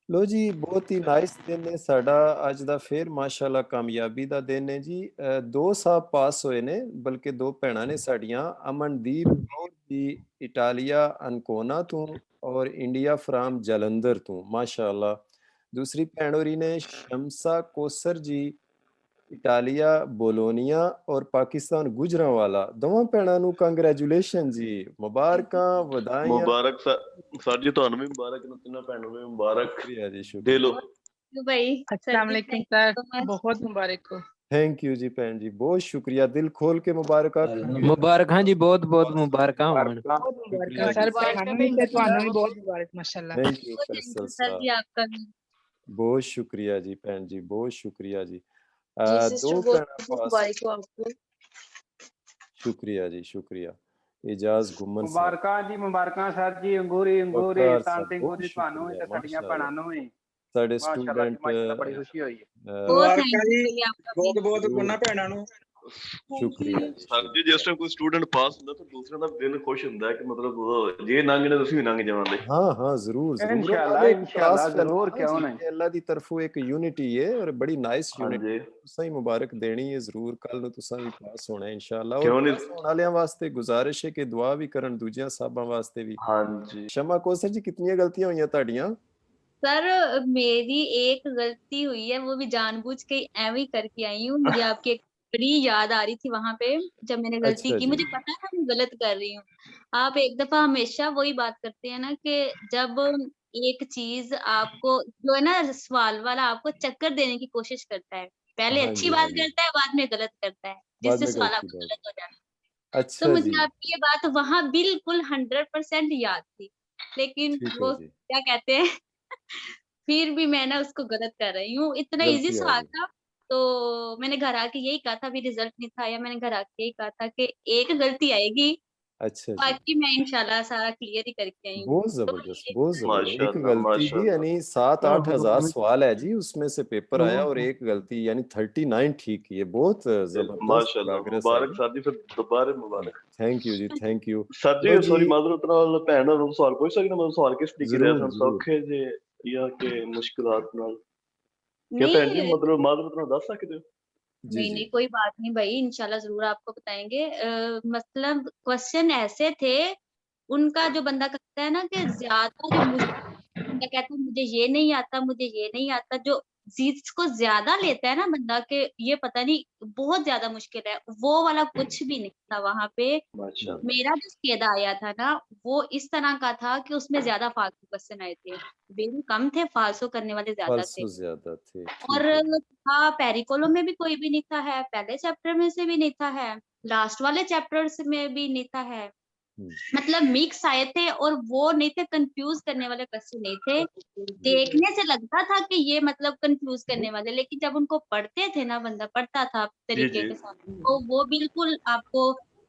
लो जी, बहुत ही नाइस दिन है साडा ਅੱਜ ਦਾ ਫੇਰ ਮਾਸ਼ਾਅੱਲਾ ਕਾਮਯਾਬੀ ਦਾ ਦਿਨ ਹੈ ਜੀ। ਦੋ ਸਾਹਿਬ ਪਾਸ ਹੋਏ ਨੇ, ਬਲਕਿ ਦੋ ਭੈਣਾਂ ਨੇ ਸਾਡੀਆਂ, ਅਮਨਦੀਪ ਕੌਰ ਜੀ ਇਟਾਲੀਆ ਅਨਕੋਨਾ ਤੋਂ ਔਰ ਇੰਡੀਆ ਫਰਾਮ ਜਲੰਧਰ ਤੋਂ ਮਾਸ਼ਾਅੱਲਾ। ਦੂਸਰੀ ਭੈਣ ਹੋਰੀ ਨੇ ਸ਼ਮਸਾ ਕੋਸਰ ਜੀ ਇਟਾਲੀਆ ਬੋਲੋਨੀਆ ਔਰ ਪਾਕਿਸਤਾਨ ਗੁਜਰਾਂਵਾਲਾ। ਦੋਵਾਂ ਭੈਣਾਂ ਨੂੰ ਕੰਗ੍ਰੈਚੁਲੇਸ਼ਨ ਜੀ, ਮੁਬਾਰਕਾਂ ਵਧਾਈਆਂ। मुबारक सर जी, ਤੁਹਾਨੂੰ ਵੀ ਮੁਬਾਰਕ ਨੇ, ਤਿੰਨਾਂ ਭੈਣਾਂ ਨੂੰ ਵੀ ਮੁਬਾਰਕ। शुक्रिया जी, ਦੇ शुक्रिया। ਲੋ। भाई सर अस्सलाम जी, वालेकुम thank sir, you so much. बहुत मुबारक हो। थैंक यू जी भैन जी, बहुत शुक्रिया, दिल खोल के मुबारक। मुबारक हाँ जी, बहुत बहुत मुबारक होण। बहुत मुबारक शुक्रिया सर, जी, भैणां भी ते तुहानू भी बहुत मुबारक माशाल्लाह। Thank you thank Faisal you sir साहब, जी आपका भी। बहुत शुक्रिया जी भैन जी, बहुत शुक्रिया जी। जी दो सिस्टर बहुत भैन बहुत पास, मुबारक हो आपको। शुक्रिया जी, शुक्रिया। एजाज गुमन साहब, ਮੁਬਾਰਕਾਂ ਜੀ, ਮੁਬਾਰਕਾਂ ਸਰ ਜੀ। ਅੰਗੂਰੀ ਅੰਗੂਰੀ वकार ਤਾਂ साहब, ਤੇ बहुत ਅੰਗੂਰੀ ਤੁਹਾਨੂੰ ਵੀ शुक्रिया ਤੇ ਸਾਡੀਆਂ माशाल्लाह। ਭੈਣਾਂ ਨੂੰ ਵੀ साढ़े ਮਾਸ਼ਾਅੱਲਾ ਜੀ, स्टूडेंट ਮਾਸ਼ਾਅੱਲਾ, ਬੜੀ ਖੁਸ਼ੀ ਹੋਈ ਹੈ। बहुत मुबारक थैंक यू जी, भैया आपका भी। बहुत बहुत जरूर, गुना भैणा नु। शुक्रिया जी, ਸਰ ਜੀ, ਜਿਸ ਟਾਈਮ ਕੋਈ ਸਟੂਡੈਂਟ ਪਾਸ ਹੁੰਦਾ ਤਾਂ ਦੂਸਰਿਆਂ ਦਾ ਦਿਲ ਖੁਸ਼ ਹੁੰਦਾ ਹੈ ਕਿ ਮਤਲਬ ਉਹ ਜੇ ਲੰਘ ਨੇ ਤੁਸੀਂ ਵੀ ਲੰਘ ਜਾਵਾਂਗੇ। हाँ हाँ, जरूर जरूर। और इंशाल्लाह नाले एक इंशाल्लाह क्लास जरूर, फैला क्यों जी, नहीं। ये अल्लाह दी तरफों एक यूनिटी है और बड़ी नाइस यूनिटी। ਹਾਂਜੀ, तुसां ही मुबारक देनी है जरूर, कल ਨੂੰ तुसां भी पास होना है इंशाल्लाह। और ਕਿਉਂ पास ਨਹੀਂ। होने वालियां वास्ते गुजारिश है कि दुआ भी करन दूजियां साहबां वास्ते भी। ਹਾਂਜੀ शमा कौसर जी, कितनी गलतियां हुई ਤੁਹਾਡੀਆਂ? सर मेरी एक गलती हुई है, वो भी जानबूझ के एवं ही करके आई हूँ। मुझे आपकी एक बड़ी याद आ रही थी वहां पे जब मैंने गलती अच्छा की। जी, मुझे पता था मैं गलत कर रही हूँ। आप एक दफा हमेशा वही बात करते हैं ना कि जब एक चीज आपको जो है ना सवाल वाला आपको चक्कर देने की कोशिश करता है, पहले हाँ अच्छी जी, हाँ बात जी, करता है, बाद में गलत करता है, बाद जिससे में सवाल गलती आपका बात। गलत हो जाता है। तो अच्छा जी, मुझे आपकी ये बात वहां बिल्कुल 100% याद थी, लेकिन ठीक है वो जी, क्या कहते हैं फिर भी मैं ना उसको गलत कर रही हूँ। इतना इजी गलती आ सवाल गई। था, तो मैंने घर आके यही कहा था, अभी रिजल्ट नहीं था, या मैंने घर आके यही कहा था कि एक गलती आएगी, अच्छा जी, बाकी मैं इंशाल्लाह सारा क्लियर ही करके आई हूँ। बहुत तो जबरदस्त, ये बहुत जबरदस्त। एक माशाल्लाह गलती जी, माशाल्लाह। यानी 7-8 हजार सवाल है जी, उसमें से पेपर आया और एक गलती यानी 39 ठीक की है। बहुत जबरदस्त माशाल्लाह प्रोग्रेस है मुबारक जी। सर जी, ਫਿਰ ਦੁਬਾਰਾ ਮੁਬਾਰਕ। Thank you ji, thank you. Sir लो ਜੀ जी, ਸੌਰੀ ਮਾਜ਼ਰਤ ਨਾਲ ਭੈਣ ਨੂੰ ਸਵਾਲ ਪੁੱਛ ਸਕਦਾ ਮੈਂ? ਸਵਾਲ ਕਿਸ ਤਰੀਕੇ ਦੇ जरूर ਸਨ, जरूर। ਸੌਖੇ ਜੇ ਜਾਂ ਕਿ ਮੁਸ਼ਕਿਲਾਤ ਨਾਲ? क्या भैन जी नहीं मतलब माजरत नाल दस सकदे हो? जी नहीं जी, नहीं कोई बात नहीं भाई, इंशाल्लाह जरूर आपको बताएंगे। मतलब क्वेश्चन ऐसे थे, उनका जो बंदा कहता है ना कि ज्यादा जो बंदा कहता है मुझे ये नहीं आता, मुझे ये नहीं आता, जो चीज को ज्यादा लेता है ना बंदा के ये पता नहीं बहुत ज्यादा मुश्किल है, वो वाला कुछ भी नहीं था वहां पे। माशाल्लाह। मेरा जो स्केदा आया था ना, वो इस तरह का था कि उसमें ज्यादा फालतू क्वेश्चन आए थे, वेरी कम थे, फालतू करने वाले ज्यादा थे। फालसू ज्यादा थे, और ठीक है जी। था पेरिकोलो में भी कोई भी नहीं था है, पहले चैप्टर में से भी नहीं था है, लास्ट वाले चैप्टर्स में भी नहीं था है। हम्म, मतलब मिक्स आए थे, और वो नहीं थे कंफ्यूज करने वाले क्वेश्चन नहीं थे। देखने से लगता था कि ये मतलब कंफ्यूज करने वाले, लेकिन जब उनको पढ़ते थे ना, बंदा पढ़ता था जी तरीके जी। के साथ, तो वो बिल्कुल आपको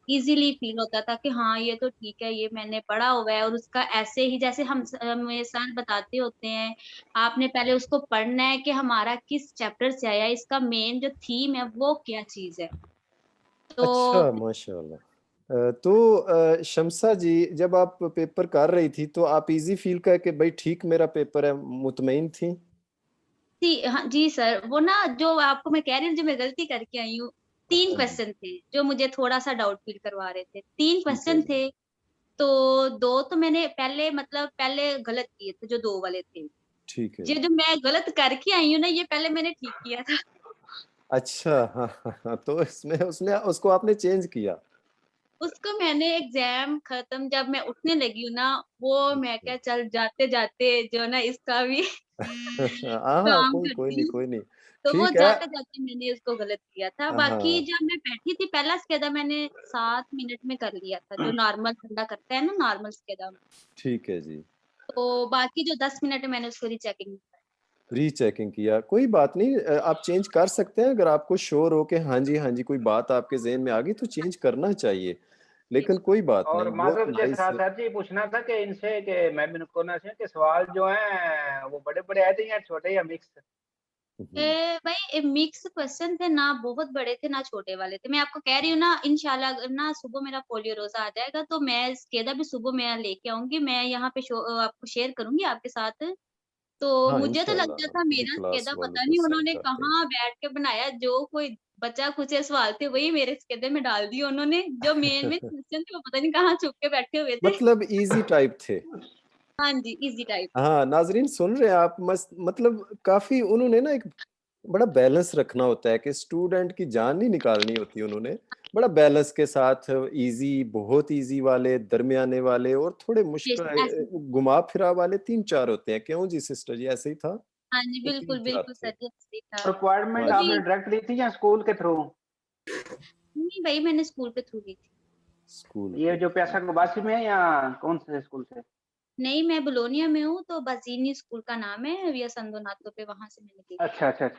इजीली फील होता था कि हाँ ये तो ठीक है, ये मैंने पढ़ा हुआ है। और उसका ऐसे ही जैसे हम हमें सर बताते होते हैं, आपने पहले उसको पढ़ना है कि हमारा किस चैप्टर से आया, इसका मेन जो थीम है वो क्या चीज है। तो अच्छा माशाल्लाह। तो शम्सा जी, जब आप पेपर कर रही थी तो आप इजी फील कर के भाई ठीक मेरा पेपर है, मुतमईन थी? जी हाँ जी सर, वो ना जो आपको मैं कह रही हूँ, जो मैं गलती करके आई हूँ, 3 हाँ जी, क्वेश्चन थे जो मुझे थोड़ा-सा डाउट फील करवा रहे थे। 3 ठीक है क्वेश्चन जी, थे, तो 2 तो मैंने पहले मतलब पहले गलत किए थे, जो 2 वाले थे। ठीक है ये जी। जो मैं गलत करके आई हूँ ना, ये पहले मैंने ठीक किया था। अच्छा, हाँ हाँ हाँ, तो इसमें उसने उसको आपने चेंज किया। उसको मैंने एग्ज़ाम खत्म जब मैं उठने लगी हूँ ना, वो मैं अच्छा। क्या चल जाते-जाते जो है ना इसका भी हाँ हाँ, काम कोई कोई करती नहीं, हूँ। कोई नहीं, तो वो ठीक है। जाते-जाते मैंने उसको गलत किया था। बाकी हाँ, जब मैं बैठी थी पहला स्केदा मैंने 7 मिनट में कर लिया था, जो नॉर्मल बंदा करता है ना नॉर्मल स्केदा। ठीक है जी। तो बाकी जो 10 मिनट है मैंने उसको रीचेकिंग। रीचेकिंग किया, कोई बात नहीं। आप चेंज कर सकते हैं अगर आपको श्योर हो कि हाँ जी कोई बात आपके ज़हन में आ गई तो चेंज करना चाहिए, लेकिन कोई बात और नहीं, बहुत माजरत के नाइस साथ है। सर जी पूछना था कि इनसे कि मैं भी उनको ना से कि सवाल जो है वो बड़े बड़े आए थे या छोटे या मिक्स? भाई मिक्स क्वेश्चन थे, ना बहुत बड़े थे ना छोटे वाले थे। मैं आपको कह रही हूँ ना, इंशाल्लाह अगर ना सुबह मेरा पोलियो रोज़ा आ जाएगा तो मैं स्केदा भी सुबह मैं लेके आऊँगी। मैं यहाँ पे आपको शेयर करूँगी आपके साथ। तो हाँ, मुझे तो लगता इंशाल्लाह था पूरी मेरा क्लास स्केदा वालों पता को नहीं सेट उन्होंने करते हैं। कहाँ बैठ के बनाया, जो कोई बचा खुचे सवाल थे वही मेरे स्केदे में डाल दिए उन्होंने, जो मेन में क्वेश्चन थे वो पता नहीं कहाँ छुप के बैठे हुए थे। मतलब ईज़ी टाइप थे। हाँ जी, इजी टाइप। हाँ, नाज़रीन सुन रहे हैं आप मतलब काफ़ी उन्होंने ना एक बड़ा बैलेंस रखना होता है कि स्टूडेंट की जान नहीं निकालनी होती उन्होंने। बड़ा बैलेंस के साथ ईज़ी, बहुत ईज़ी वाले, दरमियाने वाले और थोड़े मुश्किल ऐसे। घुमा-फिरा वाले 3-4 होते हैं। क्यों जी सिस्टर जी ऐसे ही था? हाँ जी, ये बिल्कुल, 3-4 बिल्कुल थे। सर जी, ऐसे ही था। रिक्वायरमेंट क्योंकि आपने डायरेक्ट दी थी या स्कूल के थ्रू? नहीं भई मैंने स्कूल के थ्रू दी थी। स्कूल ये के जो प्यासा कबासी में है या कौन से स्कूल से? नहीं, मैं बोलोनिया में हूँ, तो बज़ीनी स्कूल का नाम है, विया संदोनातो पे, वहाँ से मैंने दी थी।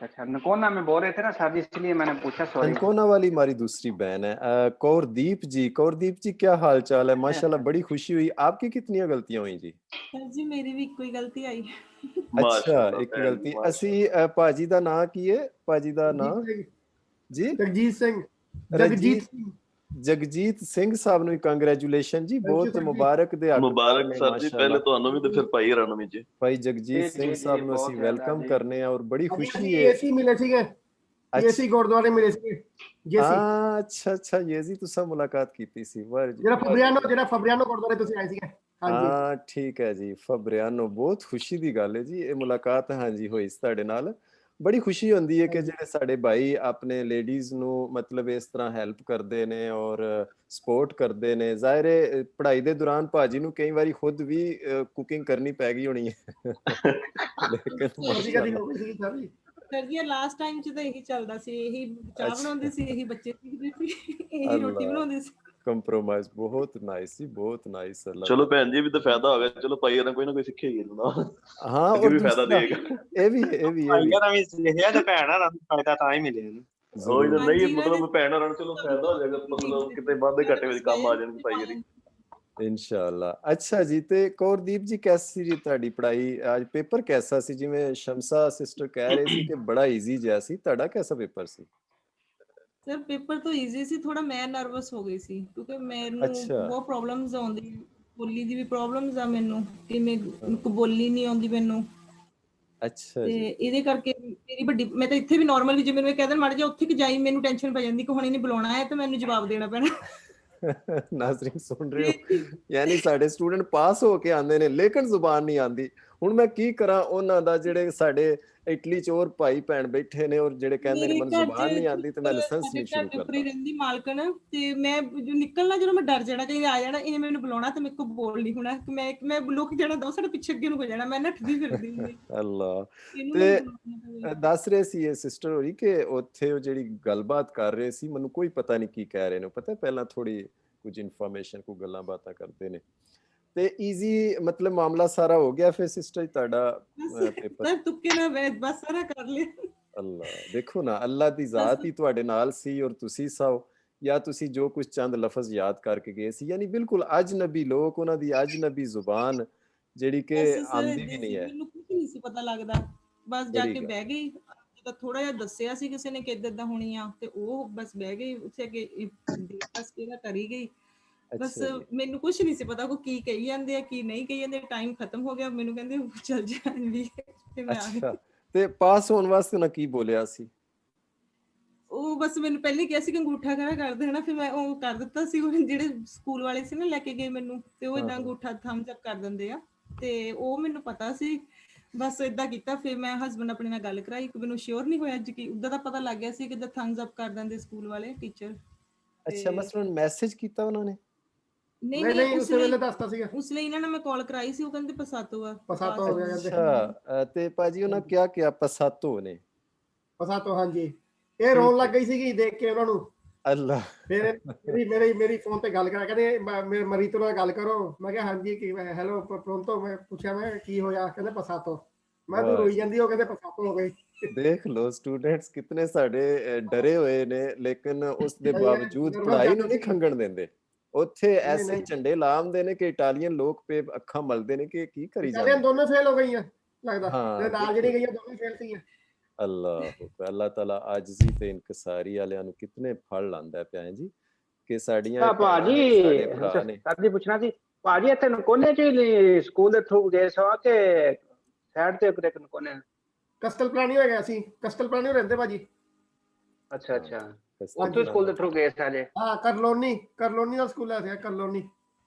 अच्छा। नकोना में बोल रहे थे ना सर जी, इसलिए मैंने पूछा, सॉरी। अनकोना वाली हमारी दूसरी बहन है। कौरदीप जी क्या हाल-चाल है? माशाल्लाह बड़ी खुशी हुई। आपकी कितनियाँ गलतियाँ हुई जी? सर जी मेरी भी ਇੱਕੋ ਹੀ ਗਲਤੀ ਆਈ अच्छा, माशाल्लाह एक भैन जी, गलती माशाल्लाह। ਅਸੀਂ ਭਾਜੀ ਦਾ ਨਾਂ ਕੀ ਹੈ? ਭਾਜੀ ਦਾ ਨਾਂ ਜਗਜੀਤ ਸਿੰਘ ਜੀ? ਜਗਜੀਤ ਸਿੰਘ ਜਗਜੀਤ ਰਜੀਤ ਸਿੰਘ ਜਗਜੀਤ ਸਿੰਘ ਸਾਹਿਬ ਨੂੰ ਕੰਗ੍ਰੈਚੁਲੇਸ਼ਨ ਜੀ, ਥੈਂਕ ਯੂ ਬਹੁਤ ਸਰ ਜੀ ਮੁਬਾਰਕ ਦੇ ਹੱਕਦਾਰ मुबारक ਨੇ सर जी, ਮਾਸ਼ਾਅੱਲਾ। पहले ਤੁਹਾਨੂੰ ਵੀ ਤੇ ਫਿਰ ਭਾਈ ਹੋਰਾਂ ਨੂੰ ਵੀ ਜੀ। ਭਾਈ ਜਗਜੀਤ जी ਸਿੰਘ जी जी ਸਾਹਿਬ ਨੂੰ बहुत ਅਸੀਂ ज्यादा ਵੈਲਕਮ जी। ਕਰਨੇ ਆ ਔਰ ਬੜੀ ਅਭੀ ਖੁਸ਼ੀ ਅਸੀਂ ਹੈ। ਏਸੀ ਮਿਲੇ ਸੀਗੇ ਅੱਛਾ ਏਸੀ ਗੁਰਦੁਆਰੇ ਮਿਲੇ ਸੀਗੇ ਜੇਸੀ ਅੱਛਾ ये जी तुसा मुलाकात ਕੀਤੀ ਸੀ। ਵਾਹ ਜੀ ਜਿਹੜਾ ਫਬਰਿਆਨੋ ਗੁਰਦੁਆਰੇ ਤੁਸੀਂ ਆਏ ਸੀਗੇ ਹਾਂਜੀ ਹਾਂ ਠੀਕ ਹੈ ਜੀ, ਫਬਰਿਆਨੋ ਬਹੁਤ ਖੁਸ਼ੀ ਦੀ ਗੱਲ ਹੈ ਜੀ, ਇਹ ਮੁਲਾਕਾਤ ਹਾਂਜੀ ਹੋਈ ਸੀ ਤੁਹਾਡੇ ਨਾਲ। ਬੜੀ ਖੁਸ਼ੀ ਹੁੰਦੀ ਹੈ ਕਿ ਹਾਂਜੀ ਜਿਹੜੇ ਸਾਡੇ ਭਾਈ ਆਪਣੇ ਲੇਡੀਜ਼ ਨੂੰ ਮਤਲਬ ਇਸ ਤਰ੍ਹਾਂ ਹੈਲਪ ਕਰਦੇ ਨੇ ਔਰ ਸਪੋਰਟ ਕਰਦੇ ਨੇ। ਜ਼ਾਹਿਰ ਹੈ ਪੜ੍ਹਾਈ ਦੇ ਦੌਰਾਨ ਭਾਜੀ ਨੂੰ ਕਈ ਵਾਰੀ ਖੁਦ ਵੀ ਕੁਕਿੰਗ ਕਰਨੀ ਪੈ ਗਈ ਹੋਣੀ ਹੈ ਲੇਕਿਨ ਕਦੀ ਕਦੀ ਮਾਸ਼ਾਅੱਲਾ ਹੋ ਗਈ ਸੀਗੀ ਸਾਰੀ ਸਰ ਜੀ ਲਾਸਟ ਟਾਈਮ ਚ ਤਾਂ ਇਹੀ ਚੱਲਦਾ ਸੀ ਇਹੀ ਚਾਹ ਬਣਾਉਂਦੇ ਅੱਛਾ ਸੀ ਇਹੀ ਬੱਚੇ ਸਿੱਖਦੇ ਸੀ ਇਹੀ ਰੋਟੀ ਅੱਲਾ ਬਣਾਉਂਦੇ ਸੀ ਕੰਪਰੋਮਾਈਜ਼ ਬਹੁਤ ਨਾਈਸ ਜੀ, ਬਹੁਤ ਨਾਈਸ ਅੱਲਾ ਚਲੋ ਤਾਲਾ। ਭੈਣ ਜੀ ਵੀ ਤਾਂ ਫਾਇਦਾ ਹੋ ਗਿਆ, ਚਲੋ ਭਾਈ ਹੋਰਾਂ ਕੋਈ ਨਾ ਕੋਈ ਸਿੱਖਿਆ ਹੀ ਨਾ, हाँ ਅੱਗੇ और ਵੀ ਫਾਇਦਾ दूसरा ਦੇਗਾ। ਭਾਈਆਂ ਦਾ ਵੀ ਲਿਖਿਆ ਤੇ ਭੈਣਾਂ ਦਾ ਫਾਇਦਾ ਤਾਂ ਹੀ ਮਿਲਿਆ ਨਾ। ਉਹੀ ਤਾਂ जरूर ਨਹੀਂ ਹਾਂਜੀ ਇਹਨਾਂ ਨੇ ਮਤਲਬ ਭੈਣ ਹੋਰਾਂ ਨੂੰ ਚਲੋ ਫਾਇਦਾ ਹੋ ਜਾਏਗਾ, ਮਤਲਬ ਕਿਤੇ ਵਾਧੇ ਘਾਟੇ ਵਿੱਚ ਕੰਮ ਆ ਜਾਣਗੇ ਭਾਈ ਹੋਰੀ। इंशाल्लाह। अच्छा जी ते कौरदीप जी कैसी जी ਤੁਹਾਡੀ ਪੜ੍ਹਾਈ ਅੱਜ ਪੇਪਰ कैसा ਸੀ ਜਿਵੇਂ ਸ਼ਮਸਾ ਸਿਸਟਰ ਕਹਿ ਰਹੇ ਸੀ ਕਿ ਬੜਾ ਈਜ਼ੀ ਜਿਹਾ ਸੀ ਤੁਹਾਡਾ कैसा पेपर ਸੀ ਸਰ ਪੇਪਰ ਤਾਂ ਈਜ਼ੀ ਸੀ ਥੋੜਾ ਮੈਂ ਨਰਵਸ ਹੋ ਗਈ ਸੀ ਕਿਉਂਕਿ ਮੈਨੂੰ ਅੱਛਾ ਬਹੁਤ ਪ੍ਰੋਬਲਮਸ ਆਉਂਦੀ ਬੋਲੀ ਦੀ ਵੀ ਪ੍ਰੋਬਲਮਸ ਆ ਮੈਨੂੰ ਕਿ ਮੈਂ ਬੋਲੀ ਨਹੀਂ ਆਉਂਦੀ ਮੈਨੂੰ ਅੱਛਾ ਤੇ ਜੀ ਇਹਦੇ ਕਰਕੇ ਮੇਰੀ ਵੱਡੀ ਮੈਂ ਤਾਂ ਇੱਥੇ ਵੀ ਨਾਰਮਲ ਵੀ ਜੇ ਮੈਨੂੰ ਇਹ ਕਹਿੰਦੇ ਮਾੜੇ ਜਿਹਾ ਉੱਥੇ ਕਿ ਜਾਈ ਮੈਨੂੰ ਟੈਨਸ਼ਨ ਪੈ ਜਾਂਦੀ ਕਿ ਹੁਣ ਇਹਨੇ ਬੁਲਾਉਣਾ ਹੈ ਤੇ ਮੈਨੂੰ ਜਵਾਬ ਦੇਣਾ ਪੈਣਾ ਨਾਜ਼ਰੀਨ ਸੁਣ ਰਹੇ ਹੋ ਯਾਨੀ ਸਾਡੇ ਸਟੂਡੈਂਟ ਪਾਸ ਹੋ ਕੇ ਆਉਂਦੇ ਨੇ ਲੇਕਿਨ ਜ਼ੁਬਾਨ ਨਹੀਂ ਆਉਂਦੀ ਹੁਣ ਮੈਂ ਕੀ ਕਰਾਂ ਉਹਨਾਂ ਦਾ ਜਿਹੜੇ ਸਾਡੇ ਇਟਲੀ ਚ ਹੋਰ ਭਾਈ ਭੈਣ ਬੈਠੇ ਨੇ ਔਰ ਜਿਹੜੇ ਕਹਿੰਦੇ ਨੇ ਮੇਰੇ ਮੈਨੂੰ ਘਰ ਜ਼ੁਬਾਨ ਨਹੀਂ ਆਉਂਦੀ ਤੇ ਮੈਂ ਚ ਲਾਇਸੈਂਸ ਸਾਡੇ ਨਹੀਂ ਘਰ ਸ਼ੁਰੂ ਦੇ ਉੱਪਰ ਹੀ ਕਰਦਾ ਰਹਿੰਦੀ ਮਾਲਕਣ ਤੇ ਮੈਂ ਜੋ ਨਿਕਲਣਾ ਜਦੋਂ ਮੈਂ ਡਰ ਜਾਣਾ ਕਿ ਆ ਜਾਣਾ ਇਹਨੇ ਮੈਨੂੰ ਬੁਲਾਉਣਾ ਤੇ ਮੇਰੇ ਕੋਲ ਬੋਲ ਨਹੀਂ ਹੋਣਾ ਕਿ ਮੈਂ ਲੁਕ ਜਾਣਾ ਦੋ ਸਾਡੇ ਪਿੱਛੇ ਅੱਗੇ ਨੂੰ ਹੋ ਜਾਣਾ ਮੈਂ ਨੱਠਦੀ ਫਿਰਦੀ ਹੁੰਦੀ ਅੱਲਾ ਇਹਨੂੰ ਤੇ ਮੈਨੂੰ ਬੁਲਾਉਣਾ ਪਵੇ ਦੱਸ ਰਹੇ ਸੀ ਇਹ ਸਿਸਟਰ ਹੋਰੀ ਕਿ ਉੱਥੇ ਉਹ ਜਿਹੜੀ ਗੱਲਬਾਤ ਕਰ ਰਹੇ ਸੀ ਮੈਨੂੰ ਕੋਈ ਪਤਾ ਨਹੀਂ ਕੀ ਕਹਿ ਰਹੇ ਨੇ ਪਤਾ ਪਹਿਲਾਂ ਥੋੜੀ ਕੁਝ ਇਨਫੋਰਮੇਸ਼ਨ ਕੋ ਗੱਲਾਂ ਬਾਤਾਂ ਕਰਦੇ ਨੇ ਤੇ ਈਜ਼ੀ ਮਤਲਬ ਮਾਮਲਾ ਸਾਰਾ ਹੋ ਗਿਆ ਫਿਰ ਸਿਸਟਰ ਤੁਹਾਡਾ ਪੇਪਰ ਸਰ ਤੁੱਕੇ ਨਾਲ ਮੈਂ ਬਸ ਸਾਰਾ ਕਰ ਲਿਆ ਅੱਲਾ ਦੇਖੋ ਨਾ ਅੱਲਾ ਦੀ ਜ਼ਾਤ ਹੀ ਤੁਹਾਡੇ ਨਾਲ ਸੀ ਔਰ ਤੁਸੀਂ ਸੋ ਜਾਂ ਤੁਸੀਂ ਜੋ ਕੁਝ ਚੰਦ ਲਫ਼ਜ਼ ਯਾਦ ਕਰਕੇ ਗਏ ਸੀ ਯਾਨੀ ਬਿਲਕੁਲ ਅਜਨਬੀ ਲੋਕ ਉਹਨਾਂ ਦੀ ਅਜਨਬੀ ਜ਼ੁਬਾਨ ਜਿਹੜੀ ਕਿ ਬਸ ਸਰ ਆਂਦੀ ਵੀ ਏਦਾਂ ਨਹੀਂ ਸੀ ਹੈ ਮੈਨੂੰ ਕੁਝ ਨਹੀਂ ਸੀ ਪਤਾ ਲੱਗਦਾ ਬਸ ਜਾ ਬੜੀ ਕੇ ਗੱਲ ਬਹਿ ਗਈ ਜਦੋਂ ਥੋੜਾ ਜਿਹਾ ਦੱਸਿਆ ਸੀ ਕਿਸੇ ਨੇ ਕਿ ਏਦਾਂ ਹੋਣੀ ਆ ਤੇ ਉਹ ਬਸ ਬਹਿ ਗਈ ਉੱਥੇ ਅੱਗੇ ਬਸ ਇਹਦਾ ਕਰੀ ਗਈ ਬਸ ਅੱਛਾ ਜੀ ਮੈਨੂੰ ਕੁਝ ਨਹੀਂ ਸੀ ਪਤਾ ਕੋ ਕੀ ਕਹੀ ਜਾਂਦੇ ਆ ਕੀ ਨਹੀਂ ਕਹੀ ਜਾਂਦੇ ਟਾਈਮ ਖਤਮ ਹੋ ਗਿਆ ਮੈਨੂੰ ਕਹਿੰਦੇ ਚੱਲ ਜਾ ਵੀ ਤੇ ਮੈਂ ਆ ਗਈ ਅੱਛਾ ਤੇ ਪਾਸ ਹੋਣ ਵਾਸਤੇ ਉਹਨਾਂ ਕੀ ਬੋਲਿਆ ਸੀ ਉਹ ਬਸ ਮੈਨੂੰ ਪਹਿਲੇ ਕਿਹਾ ਸੀ ਕਿ ਅੰਗੂਠਾ ਖੜਾ ਕਰ ਦੇਣਾ ਫਿਰ ਮੈਂ ਉਹ ਕਰ ਦਿੱਤਾ ਸੀ ਉਹ ਜਿਹੜੇ ਸਕੂਲ ਵਾਲੇ ਸੀ ਨਾ ਲੈ ਕੇ ਗਏ ਮੈਨੂੰ ਤੇ ਉਹ ਹਾਂ ਇਦਾਂ ਹਾਂ ਅੰਗੂਠਾ ਥੰਬਸ ਅਪ ਕਰ ਦਿੰਦੇ ਆ ਤੇ ਉਹ ਮੈਨੂੰ ਪਤਾ ਸੀ ਬਸ ਇਦਾਂ ਕੀਤਾ ਫਿਰ ਮੈਂ ਹਸਬੰਡ ਆਪਣੇ ਨਾਲ ਗੱਲ ਕਰਾਈ ਕਿ ਮੈਨੂੰ ਸ਼ੋਰ ਨਹੀਂ ਹੋਇਆ ਕਿ ਉਦਾਂ ਦਾ ਪਤਾ ਲੱਗ ਗਿਆ ਸੀ ਕਿ ਥੰਬਸ ਅਪ ਕਰ ਦਿੰਦੇ ਸਕੂਲ ਵਾਲੇ ਟੀਚਰ ਅੱਛਾ ਤੇ ਮਸਲਨ ਮੈਸੇਜ ਕੀਤਾ ਉਹਨਾਂ ਨੇ ਨਹੀਂ ਨਹੀਂ ਨਹੀਂ ਨਹੀਂ ਉਸੇ ਵੇਲੇ ਦੱਸਤਾ ਸੀਗਾ ਉਸ ਲਈ ਇਹਨਾਂ ਨੇ ਮੈਂ ਕਾਲ ਕਰਾਈ ਸੀ ਉਹ ਕਹਿੰਦੇ ਪਸਾਤੋ ਆ ਪਸਾਤੋ ਹੋ ਗਿਆ ਕਹਿੰਦੇ ਅੱਛਾ ਤੇ ਭਾਜੀ ਉਹਨਾਂ ਕਿਹਾ ਕਿ ਪਸਾਤੋ ਨੇ ਪਸਾਤੋ ਹਾਂਜੀ ਇਹ ਰੋਣ ਲੱਗ ਗਈ ਸੀਗੀ ਦੇਖ ਕੇ ਉਹਨਾਂ ਨੂੰ ਅੱਲਾ ਫਿਰ ਮੇਰੀ ਫੋਨ ਤੇ ਗੱਲ ਕਰਾ ਕਹਿੰਦੇ ਮੇਰੇ ਮਰੀਤੋ ਨਾਲ ਗੱਲ ਕਰੋ ਮੈਂ ਕਿਹਾ ਹਾਂਜੀ ਕੀ ਹੈਲੋ ਪ੍ਰੋਂਤੋ ਮੈਂ ਪੁੱਛਿਆ ਮੈਂ ਕੀ ਹੋਇਆ ਕਹਿੰਦੇ ਪਸਾਤੋ ਮੈਂ ਤੂੰ ਰੋਈ ਜਾਂਦੀ ਉਹ ਕਹਿੰਦੇ ਪਸਾਤੋ ਹੋ ਗਈ ਦੇਖ ਲੋ ਸਟੂਡੈਂਟਸ ਕਿਤਨੇ ਸਾਡੇ ਡਰੇ ਹੋਏ ਨੇ ਲੇਕਿਨ ਉਸ ਦੇ ਬਾਵਜੂਦ ਨਰਵਸ ਪੜ੍ਹਾਈ ਨੂੰ ਜ਼ਿਆਦਾ ਨਹੀਂ ਸੀ ਖੰਗਣ ਦਿੰਦੇ ਉੱਥੇ ਨਹੀਂ ਐਸੇ ਨਹੀਂ ਝੰਡੇ ਲਾਉਂਦੇ ਨੇ ਕਿ ਇਟਾਲੀਅਨ ਲੋਕ ਪੇ ਅੱਖਾਂ ਮਲਦੇ ਨੇ ਕਿ ਕੀ ਕਰੀ ਇਟਾਲੀਅਨ ਜਾਂਦੇ ਦੋਨੋਂ ਫੇਲ ਹੋ ਗਈਆਂ ਲੱਗਦਾ ਹਾਂ ਤੇ ਨਾਲ ਜਿਹੜੀ ਗਈਆਂ ਦੋਨੋਂ ਫੇਲ ਸੀਗੀਆਂ ਅੱਲਾਹ ਤਾਲਾ ਆਜਜ਼ੀ ਤੇ ਇਨਕਸਾਰੀ ਵਾਲਿਆਂ ਨੂੰ ਕਿਤਨੇ ਫਲ ਲਾਂਦਾ ਪਿਆ ਹੈ ਜੀ ਕਿ ਸਾਡੀਆਂ ਭੈਣਾਂ ਨੇ ਸਾਡੇ ਭਰਾ ਨੇ ਸਰ ਜੀ ਪੁੱਛਣਾ ਸੀ ਭਾਜੀ ਇੱਥੇ ਨਕੋਨੇ ਚ ਸਕੂਲ ਦੇ ਥਰੂ ਗਏ ਸੋ ਕਿ ਸਾਈਡ ਤੇ ਇੱਕ ਕੋਨੇ। ਕਸਟਲ ਪਲਾਨੀ ਹੋਏਗਾ, ਅਸੀਂ ਕਸਟਲ ਪਲਾਨੀ ਰਹਿੰਦੇ ਭਾਜੀ। ਅੱਛਾ ਅੱਛਾ, ਉੱਥੇ ਸਕੂਲ ਦੇ ਥਰੂ ਗਏ ਸਾਜੇ। ਹਾਂ ਕਰਲੋਨੀ ਦਾ ਸਕੂਲ ਹੈ ਕਰਲੋਨੀ।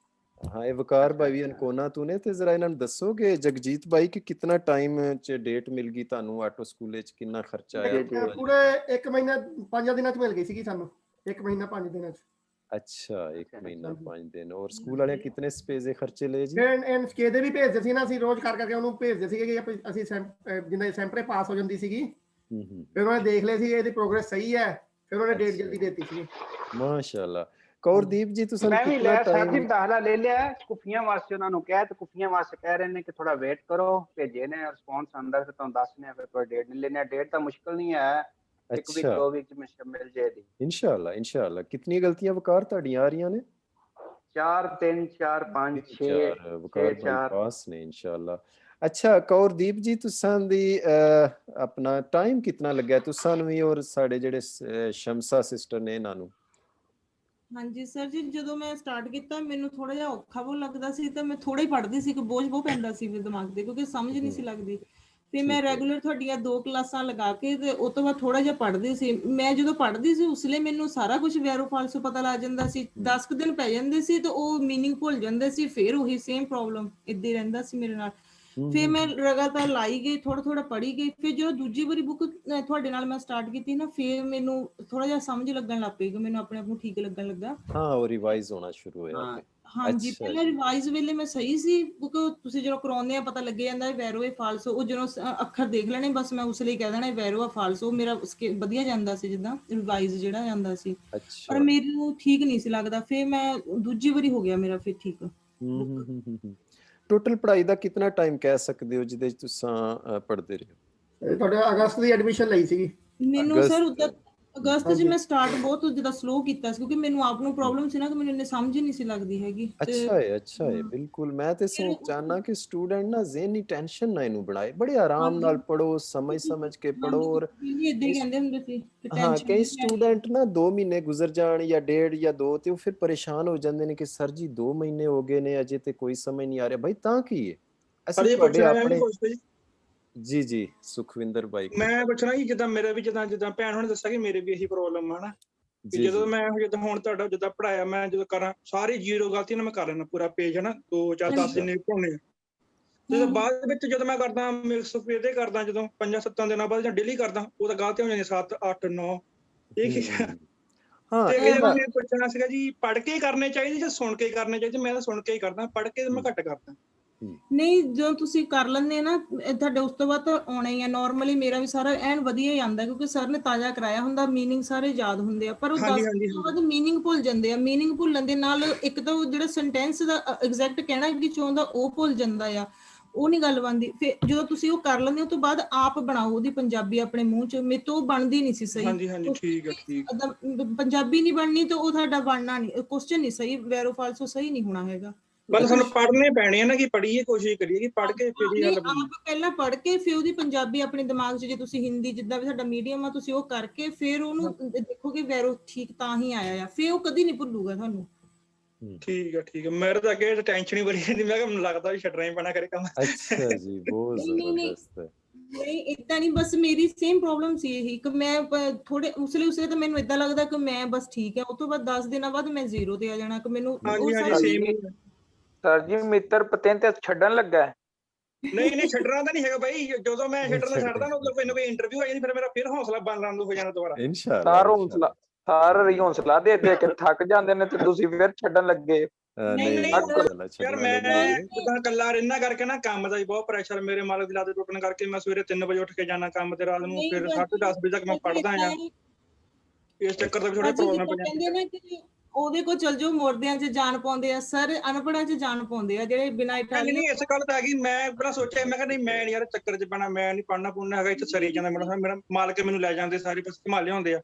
ਹਾਂ ਇਹ ਵਕਾਰ ਭਾਈ ਵੀ ਅਨਕੋਨਾ ਤੂੰ ਨੇ ਤੇ ਜ਼ਰਾ ਇਹਨਾਂ ਨੂੰ ਦੱਸੋਗੇ ਜਗਜੀਤ ਭਾਈ ਕਿ ਕਿੰਨਾ ਟਾਈਮ ਚ ਡੇਟ ਮਿਲ ਗਈ ਤੁਹਾਨੂੰ ਆਟੋ ਸਕੂਲੇ ਚ, ਕਿੰਨਾ ਖਰਚਾ ਆਇਆ? ਪੂਰੇ 1 ਮਹੀਨਾ 5 ਦਿਨਾਂ ਚ ਮਿਲ ਗਈ ਸੀਗੀ ਸਾਨੂੰ, 1 ਮਹੀਨਾ 5 ਦਿਨਾਂ ਚ। ਅੱਛਾ 1 ਮਹੀਨਾ 5 ਦਿਨ। ਔਰ ਸਕੂਲ ਵਾਲੇ ਕਿਤਨੇ ਸਪੇਸੇ ਖਰਚੇ ਲਏ ਜੀ? ਐਨ ਸਕੇਦੇ ਵੀ ਭੇਜਦੇ ਸੀ ਨਾ, ਅਸੀਂ ਰੋਜ਼ ਕਰ ਕਰਕੇ ਉਹਨੂੰ ਭੇਜਦੇ ਸੀਗੇ ਕਿ ਅਸੀਂ ਜਿੰਨਾ ਸੈਂਪਰੇ ਪਾਸ ਹੋ ਜਾਂਦੀ ਸੀਗੀ, ਫਿਰ ਉਹਨੇ ਦੇਖ ਲਿਆ ਸੀ ਇਹਦੀ ਪ੍ਰੋਗਰੈਸ ਸਹੀ ਹੈ, ਫਿਰ ਉਹਨੇ ਡੇਟ ਜਲਦੀ ਦੇਤੀ ਸੀ। ਮਾਸ਼ਾਅੱਲਾ। ਕੌਰਦੀਪ ਜੀ ਤੁਸੀਂ ਮੈਂ ਵੀ ਕਿੰਨਾ ਲਿਆ ਟਾਈਮ? ਸਾਡੀ ਦਾਖਲਾ ਲੈ ਲਿਆ ਕੁਫੀਆਂ ਵਾਸਤੇ, ਉਹਨਾਂ ਨੂੰ ਕਿਹਾ ਤੇ ਕੁਫੀਆਂ ਵਾਸਤੇ ਕਹਿ ਰਹੇ ਨੇ ਕਿ ਥੋੜਾ ਵੇਟ ਕਰੋ, ਭੇਜੇ ਨੇ ਰਿਸਪੌਂਸ ਆਂਦਾ ਫਿਰ ਤੁਹਾਨੂੰ ਦੱਸਨੇ ਆ, ਫਿਰ ਕੋਈ ਡੇਟ ਨਹੀਂ ਲੈਣੇ। ਡੇਟ ਤਾਂ ਮੁਸ਼ਕਿਲ ਨਹੀਂ ਹੈ, 1 ਵੀਕ 2 ਵੀਕ ਚ ਮਿਲ ਜਾਏਗੀ इंशाल्लाह। कितनी गलतियां वकार ਤੁਹਾਡੀਆਂ ਆ ਰਹੀਆਂ ਨੇ? 4 3 4 5 6 ਵਕਾਰ ਭਾਈ ਪਾਸ ਨੇ इंशाल्लाह। अच्छा ਕੌਰਦੀਪ ਜੀ ਤੁਸਾਂ ਦੀ ਆਪਣਾ ਟਾਈਮ ਕਿੰਨਾ ਲੱਗਿਆ ਤੁਸਾਂ ਨੂੰ ਵੀ ਔਰ ਸਾਡੇ ਜਿਹੜੇ ਸ਼ਮਸਾ ਸਿਸਟਰ ਨੇ ਇਹਨਾਂ ਨੂੰ? ਹਾਂਜੀ ਸਰ ਜੀ, ਜਦੋਂ ਮੈਂ ਸਟਾਰਟ ਕੀਤਾ ਮੈਨੂੰ ਥੋੜਾ ਜਿਹਾ ਔਖਾ ਬਹੁਤ ਲੱਗਦਾ ਸੀ, ਤਾਂ ਮੈਂ ਥੋੜਾ ਹੀ ਪੜ੍ਹਦੀ ਸੀ ਕਿ ਬੋਝ ਬਹੁਤ ਪੈਂਦਾ ਸੀ ਮੇਰੇ ਦਿਮਾਗ ਤੇ, ਕਿਉਂਕਿ ਸਮਝ ਨਹੀਂ ਸੀ ਲੱਗਦੀ। ਫਿਰ ਮੈਂ ਰੈਗੂਲਰ ਤੁਹਾਡੀਆਂ 2 ਕਲਾਸਾਂ ਲਗਾ ਕੇ ਤੇ ਉਸ ਤੋਂ ਬਾਅਦ ਥੋੜਾ ਜਿਹਾ ਪੜ੍ਹਦੀ ਸੀ। ਮੈਂ ਜਦੋਂ ਪੜ੍ਹਦੀ ਸੀ ਉਸ ਲਈ ਮੈਨੂੰ ਸਾਰਾ ਕੁਝ ਵੈਰੋ ਫਾਲਸੋ ਪਤਾ ਲੱਗ ਜਾਂਦਾ ਸੀ। 10 ਕੁ ਦਿਨ ਪੈ ਜਾਂਦੇ ਸੀ ਤੇ ਉਹ ਮੀਨਿੰਗ ਭੁੱਲ ਜਾਂਦੇ ਸੀ, ਫਿਰ ਉਹੀ ਸੇਮ ਪ੍ਰੋਬਲਮ ਇੱਦਾਂ ਹੀ ਰਹਿੰਦਾ ਸੀ ਮੇਰੇ ਨਾਲ। ਫਿਰ ਮੈਂ ਲਗਾਤਾਰ ਲਾਈ ਗਈ, ਥੋੜਾ ਪੜ੍ਹੀ ਗਈ। ਫਿਰ ਜਦੋਂ ਦੂਜੀ ਵਾਰੀ ਬੁੱਕ ਤੁਹਾਡੇ ਨਾਲ ਮੈਂ ਸਟਾਰਟ ਕੀਤੀ ਨਾ, ਫਿਰ ਮੈਨੂੰ ਥੋੜਾ ਜਿਹਾ ਸਮਝ ਲੱਗਣ ਲੱਗ ਪਈ, ਮੈਨੂੰ ਆਪਣੇ ਆਪ ਨੂੰ ਠੀਕ ਲੱਗਣ ਲੱਗਾ। ਹਾਂ ਉਹ ਰਿਵਾਈਜ਼ ਹੋਣਾ ਸ਼ੁਰੂ ਹੋਇਆ। ਹਾਂਜੀ ਪਹਿਲਾਂ ਰਿਵਾਈਜ਼ ਵੇਲੇ ਮੈਂ ਸਹੀ ਸੀ, ਕਿਉਂਕਿ ਤੁਸੀਂ ਜਦੋਂ ਕਰਾਉਂਦੇ ਆ ਪਤਾ ਲੱਗੇ ਜਾਂਦਾ ਵੈਰੋ ਹੈ ਫਾਲਸੋ, ਉਹ ਜਦੋਂ ਅੱਖਰ ਦੇਖ ਲੈਣੇ ਬਸ ਮੈਂ ਉਸ ਲਈ ਕਹਿ ਦੇਣਾ ਵੈਰੋ ਆ ਫਾਲਸੋ। ਮੇਰਾ ਵਧੀਆ ਜਾਂਦਾ ਸੀ ਜਿੱਦਾਂ ਰਿਵਾਈਜ਼ ਜਿਹੜਾ ਜਾਂਦਾ ਸੀ, ਪਰ ਮੈਨੂੰ ਠੀਕ ਨਹੀਂ ਸੀ ਲੱਗਦਾ। ਫਿਰ ਮੈਂ ਦੂਜੀ ਵਾਰੀ ਹੋ ਗਿਆ ਮੇਰਾ ਫਿਰ ਠੀਕ। ਟੋਟਲ ਪੜ੍ਹਾਈ ਦਾ ਕਿੰਨਾ ਟਾਈਮ ਕਹਿ ਸਕਦੇ ਹੋ ਜਿਹਦੇ ਚ ਤੁਸੀਂ ਪੜ੍ਹਦੇ ਰਹੇ? ਤੁਹਾਡੇ ਅਗਸਤ ਦੀ ਐਡਮਿਸ਼ਨ ਲਈ ਸੀਗੀ ਮੈਨੂੰ ਸਰ ਉਧਰ ਅਗਸਤ 'ਚ ਮੈਂ ਸਟਾਰਟ ਬਹੁਤ ਜਿਆਦਾ ਸਲੋ ਕੀਤਾ ਸੀ, ਕਿਉਂਕਿ ਮੈਨੂੰ ਆਪ ਨੂੰ ਪ੍ਰੋਬਲਮ ਸੀ ਨਾ ਕਿ ਮੈਨੂੰ ਇੰਨੇ ਸਮਝ ਹੀ ਨਹੀਂ ਸੀ ਲੱਗਦੀ ਹੈਗੀ। ਅੱਛਾ ਹੈ ਬਿਲਕੁਲ। ਮੈਂ ਤੇ ਚਾਹਨਾ ਕਿ ਸਟੂਡੈਂਟ ਨਾ ਜ਼ਿਹਨੀ ਟੈਨਸ਼ਨ ਨਾ ਇਹਨੂੰ ਬਣਾਏ, ਬੜੇ ਆਰਾਮ ਨਾਲ ਪੜੋ, ਸਮਝ ਕੇ ਪੜੋ। ਔਰ ਇਦਾਂ ਹੀ ਕਹਿੰਦੇ ਹੁੰਦੇ ਸੀ ਹਾਂ ਕਈ ਸਟੂਡੈਂਟ ਨਾ 2 ਮਹੀਨੇ ਗੁਜ਼ਰ ਜਾਣ ਜਾਂ 1.5 ਜਾਂ 2 ਤੇ ਉਹ ਫਿਰ ਪਰੇਸ਼ਾਨ ਹੋ ਜਾਂਦੇ ਨੇ ਕਿ ਸਰ ਜੀ 2 ਮਹੀਨੇ ਹੋ ਗਏ ਨੇ ਅਜੇ ਤੇ ਕੋਈ ਸਮਝ ਨਹੀਂ ਆ ਰਿਹਾ। ਭਾਈ ਤਾਂ ਕੀ ਹੈ ਅਸੀਂ ਤੁਹਾਡੇ ਆਪਣੇ ਜੀ ਸੁਖਵਿੰਦਰ ਭਾਈ ਮੈਂ ਪੁੱਛਣਾ ਜੀ, ਜਿੱਦਾਂ ਮੇਰੇ ਵੀ ਜਿੱਦਾਂ ਭੈਣ ਹੁਣ ਦੱਸਿਆ ਕਿ ਮੇਰੇ ਵੀ ਇਹੀ ਪ੍ਰੋਬਲਮ ਹੈ ਨਾ, ਜਦੋਂ ਮੈਂ ਜਿੱਦਾਂ ਹੁਣ ਤੁਹਾਡਾ ਜਿੱਦਾਂ ਪੜਾਇਆ ਮੈਂ ਜਦੋਂ ਕਰਾਂ ਸਾਰੀ 0 ਗਲਤੀ ਨਾਲ ਮੈਂ ਕਰ ਲੈਣਾ ਪੂਰਾ ਪੇਜ ਹੈ ਨਾ, 2 4 10 ਜਿੰਨੇ ਪਾਉਣੇ। ਜਦੋਂ ਬਾਅਦ ਵਿੱਚ ਜਦੋਂ ਮੈਂ ਕਰਦਾ ਮਿਕਸ ਪੇਦੇ ਕਰਦਾ, ਜਦੋਂ 5 7 ਦਿਨਾਂ ਬਾਅਦ ਜਾਂ ਡੇਲੀ ਕਰਦਾ, ਉਹ ਤਾਂ ਗਲਤੀਆਂ ਹੋ ਜਾਂਦੀਆਂ 7 8 9। ਇਹ ਕੀ ਤੇ ਇਹ ਮੈਂ ਪੁੱਛਣਾ ਸੀਗਾ ਜੀ, ਪੜ੍ਹ ਕੇ ਕਰਨੇ ਚਾਹੀਦੇ ਜਾਂ ਸੁਣ ਕੇ ਕਰਨੇ ਚਾਹੀਦੇ? ਮੈਂ ਤਾਂ ਸੁਣ ਕੇ ਹੀ ਕਰਦਾ, ਪੜ੍ਹ ਕੇ ਮੈਂ ਘੱਟ ਕਰਦਾ। ਨਹੀਂ ਜਦੋਂ ਤੁਸੀਂ ਕਰ ਲੈਂਦੇ ਨਾ ਤੁਹਾਡੇ ਉਸ ਤੋਂ ਬਾਅਦ ਤਾਂ ਆਉਣਾ ਹੀ ਆ। ਨਾਰਮਲੀ ਮੇਰਾ ਵੀ ਸਾਰਾ ਐਨ ਵਧੀਆ ਹੀ ਆਉਂਦਾ, ਕਿਉਂਕਿ ਸਰ ਨੇ ਤਾਜ਼ਾ ਕਰਾਇਆ ਹੁੰਦਾ, ਮੀਨਿੰਗ ਸਾਰੇ ਯਾਦ ਹੁੰਦੇ ਆ। ਪਰ ਉਹ 10 ਤੋਂ ਬਾਅਦ ਮੀਨਿੰਗ ਭੁੱਲ ਜਾਂਦੇ ਆ। ਮੀਨਿੰਗ ਭੁੱਲਣ ਦੇ ਨਾਲ ਇੱਕ ਤਾਂ ਉਹ ਜਿਹੜਾ ਸੈਂਟੈਂਸ ਦਾ ਐਗਜ਼ੈਕਟ ਕਹਿਣਾ ਕੀ ਚਾਹੁੰਦਾ ਉਹ ਭੁੱਲ ਜਾਂਦਾ ਆ, ਉਹ ਨਹੀਂ ਗੱਲ ਬਣਦੀ। ਫਿਰ ਜਦੋਂ ਤੁਸੀਂ ਉਹ ਕਰ ਲੈਂਦੇ ਹੋ ਤੋਂ ਬਾਅਦ ਆਪ ਬਣਾਓ ਉਹਦੀ ਪੰਜਾਬੀ ਆਪਣੇ ਮੂੰਹ 'ਚ। ਮੇਰੇ ਤੋਂ ਬਣਦੀ ਨਹੀਂ ਸੀ ਸਹੀ। ਪੰਜਾਬੀ ਨਹੀਂ ਬਣਨੀ ਤਾਂ ਉਹ ਤੁਹਾਡਾ ਬਣਨਾ ਨਹੀਂ, ਕੁਐਸਚਨ ਨਹੀਂ ਸਹੀ, ਵੈਰੋ ਫਾਲਸੋ ਸਹੀ ਨਹੀਂ ਹੋਣਾ ਹੈਗਾ। ਬਸ ਸਾਨੂੰ ਪੜ੍ਹਨੇ ਪੈਣੇ ਆ ਨਾ, ਕਿ ਪੜ੍ਹੀਏ, ਕੋਸ਼ਿਸ਼ ਕਰੀਏ ਕਿ ਪੜ੍ਹ ਕੇ ਫਿਰ ਹੀ ਗੱਲ ਬਣਨੀ। ਆਪ ਪਹਿਲਾਂ ਪੜ੍ਹ ਕੇ ਫਿਰ ਉਹਦੀ ਪੰਜਾਬੀ ਆਪਣੇ ਦਿਮਾਗ 'ਚ, ਜੇ ਤੁਸੀਂ ਹਿੰਦੀ ਜਿੱਦਾਂ ਵੀ ਸਾਡਾ ਮੀਡੀਅਮ ਆ ਤੁਸੀਂ ਉਹ ਕਰਕੇ ਫਿਰ ਉਹਨੂੰ ਦੇਖੋਗੇ ਵੈਰੋ ਠੀਕ ਤਾਂ ਹੀ ਆਇਆ ਆ, ਫਿਰ ਉਹ ਕਦੀ ਨਹੀਂ ਭੁੱਲੂਗਾ ਤੁਹਾਨੂੰ। ਠੀਕ ਹੈ ਮੇਰੇ ਤਾਂ ਅੱਗੇ ਟੈਨਸ਼ਨ ਹੀ ਬੜੀ ਰਹਿੰਦੀ, ਮੈਂ ਕਿਹਾ ਮੈਨੂੰ ਲੱਗਦਾ ਵੀ ਛੱਡਣਾ ਹੀ ਪੈਣਾ ਕਰੇ ਕੰਮ। ਅੱਛਾ ਜੀ ਬਹੁਤ ਜ਼ਬਰਦਸਤ ਹੈ। ਨਹੀਂ ਏਦਾਂ ਨਹੀਂ, ਬਸ ਮੇਰੀ ਸੇਮ ਪ੍ਰੋਬਲਮ ਸੀ ਇਹੀ ਕਿ ਮੈਂ ਥੋੜੇ ਉਸਲੇ ਤਾਂ ਮੈਨੂੰ ਏਦਾਂ ਲੱਗਦਾ ਕਿ ਮੈਂ ਬਸ ਠੀਕ ਹੈ, ਉਸ ਤੋਂ ਬਾਅਦ 10 ਦਿਨਾਂ ਬਾਅਦ ਮੈਂ 0 ਤੇ ਆ ਜਾਣਾ ਕਿ ਮੈਨੂੰ ਸਰ ਜੀ ਮਿੱਤਰ ਪਤਨ ਤੇ ਛੱਡਣ ਲੱਗਾ। ਨਹੀਂ ਛੱਡਣਾ ਤਾਂ ਨਹੀਂ ਹੈਗਾ ਬਾਈ, ਜਦੋਂ ਮੈਂ ਛੱਡਦਾ ਨਾ ਉਦੋਂ ਕੋਈ ਇੰਟਰਵਿਊ ਆ ਜਾਂਦੀ, ਫਿਰ ਮੇਰਾ ਫਿਰ ਹੌਸਲਾ ਬੰਦ ਹੋ ਜਾਣਾ ਦੁਬਾਰਾ। ਇਨਸ਼ਾਅੱਲਾ ਸਾਰਾ ਹੌਸਲਾ ਦੇ ਕੇ ਥੱਕ ਜਾਂਦੇ ਨੇ ਤੇ ਤੁਸੀਂ ਫਿਰ ਛੱਡਣ ਲੱਗੇ। ਯਾਰ ਮੈਂ ਜਿੱਦਾਂ ਇਕੱਲਾ ਰਹਿਣਾ ਕਰਕੇ ਨਾ, ਕੰਮ ਦਾ ਵੀ ਬਹੁਤ ਪ੍ਰੈਸ਼ਰ, ਮੇਰੇ ਮਾਲਕ ਦੀ ਲਾਦੇ ਟੁੱਟਣ ਕਰਕੇ ਮੈਂ ਸਵੇਰੇ 3 ਵਜੇ ਉੱਠ ਕੇ ਜਾਣਾ ਕੰਮ ਤੇ, ਰਾਤ ਨੂੰ ਫਿਰ 10:30 ਵਜੇ ਤੱਕ ਮੈਂ ਪੜ੍ਹਦਾ ਆ। ਇਸ ਚੱਕਰ ਦਾ ਥੋੜਾ ਪ੍ਰੋਬਲਮ ਪੈ ਜਾਂਦਾ। ਉਹਦੇ ਕੋਲ ਚਲ ਜਾਓ, ਮੁਰਦਿਆਂ 'ਚ ਜਾਨ ਪਾਉਂਦੇ ਆ ਸਰ, ਅਨਪੜ੍ਹਾਂ 'ਚ ਜਾਨ ਪਾਉਂਦੇ ਆ ਜਿਹੜੇ ਬਿਨਾਂ ਇਟਾਲੀ। ਨਹੀਂ ਇਸ ਗੱਲ ਤਾਂ ਹੈਗੀ, ਮੈਂ ਬੜਾ ਸੋਚਿਆ, ਮੈਂ ਕਿਹਾ ਨਹੀਂ ਮੈਂ ਨੀ ਯਾਰ ਚੱਕਰ 'ਚ ਪੈਣਾ, ਮੈਂ ਨਹੀਂ ਪੜ੍ਹਨਾ ਪੁੜਨਾ ਹੈਗਾ, ਇੱਥੇ ਸਰੀ ਜਾਂਦਾ ਮੇਰਾ ਮਾਲਕ ਮੈਨੂੰ ਲੈ ਜਾਂਦੇ ਸਾਰੇ ਪਾਸੇ ਸੰਭਾਲੇ ਹੁੰਦੇ ਆ।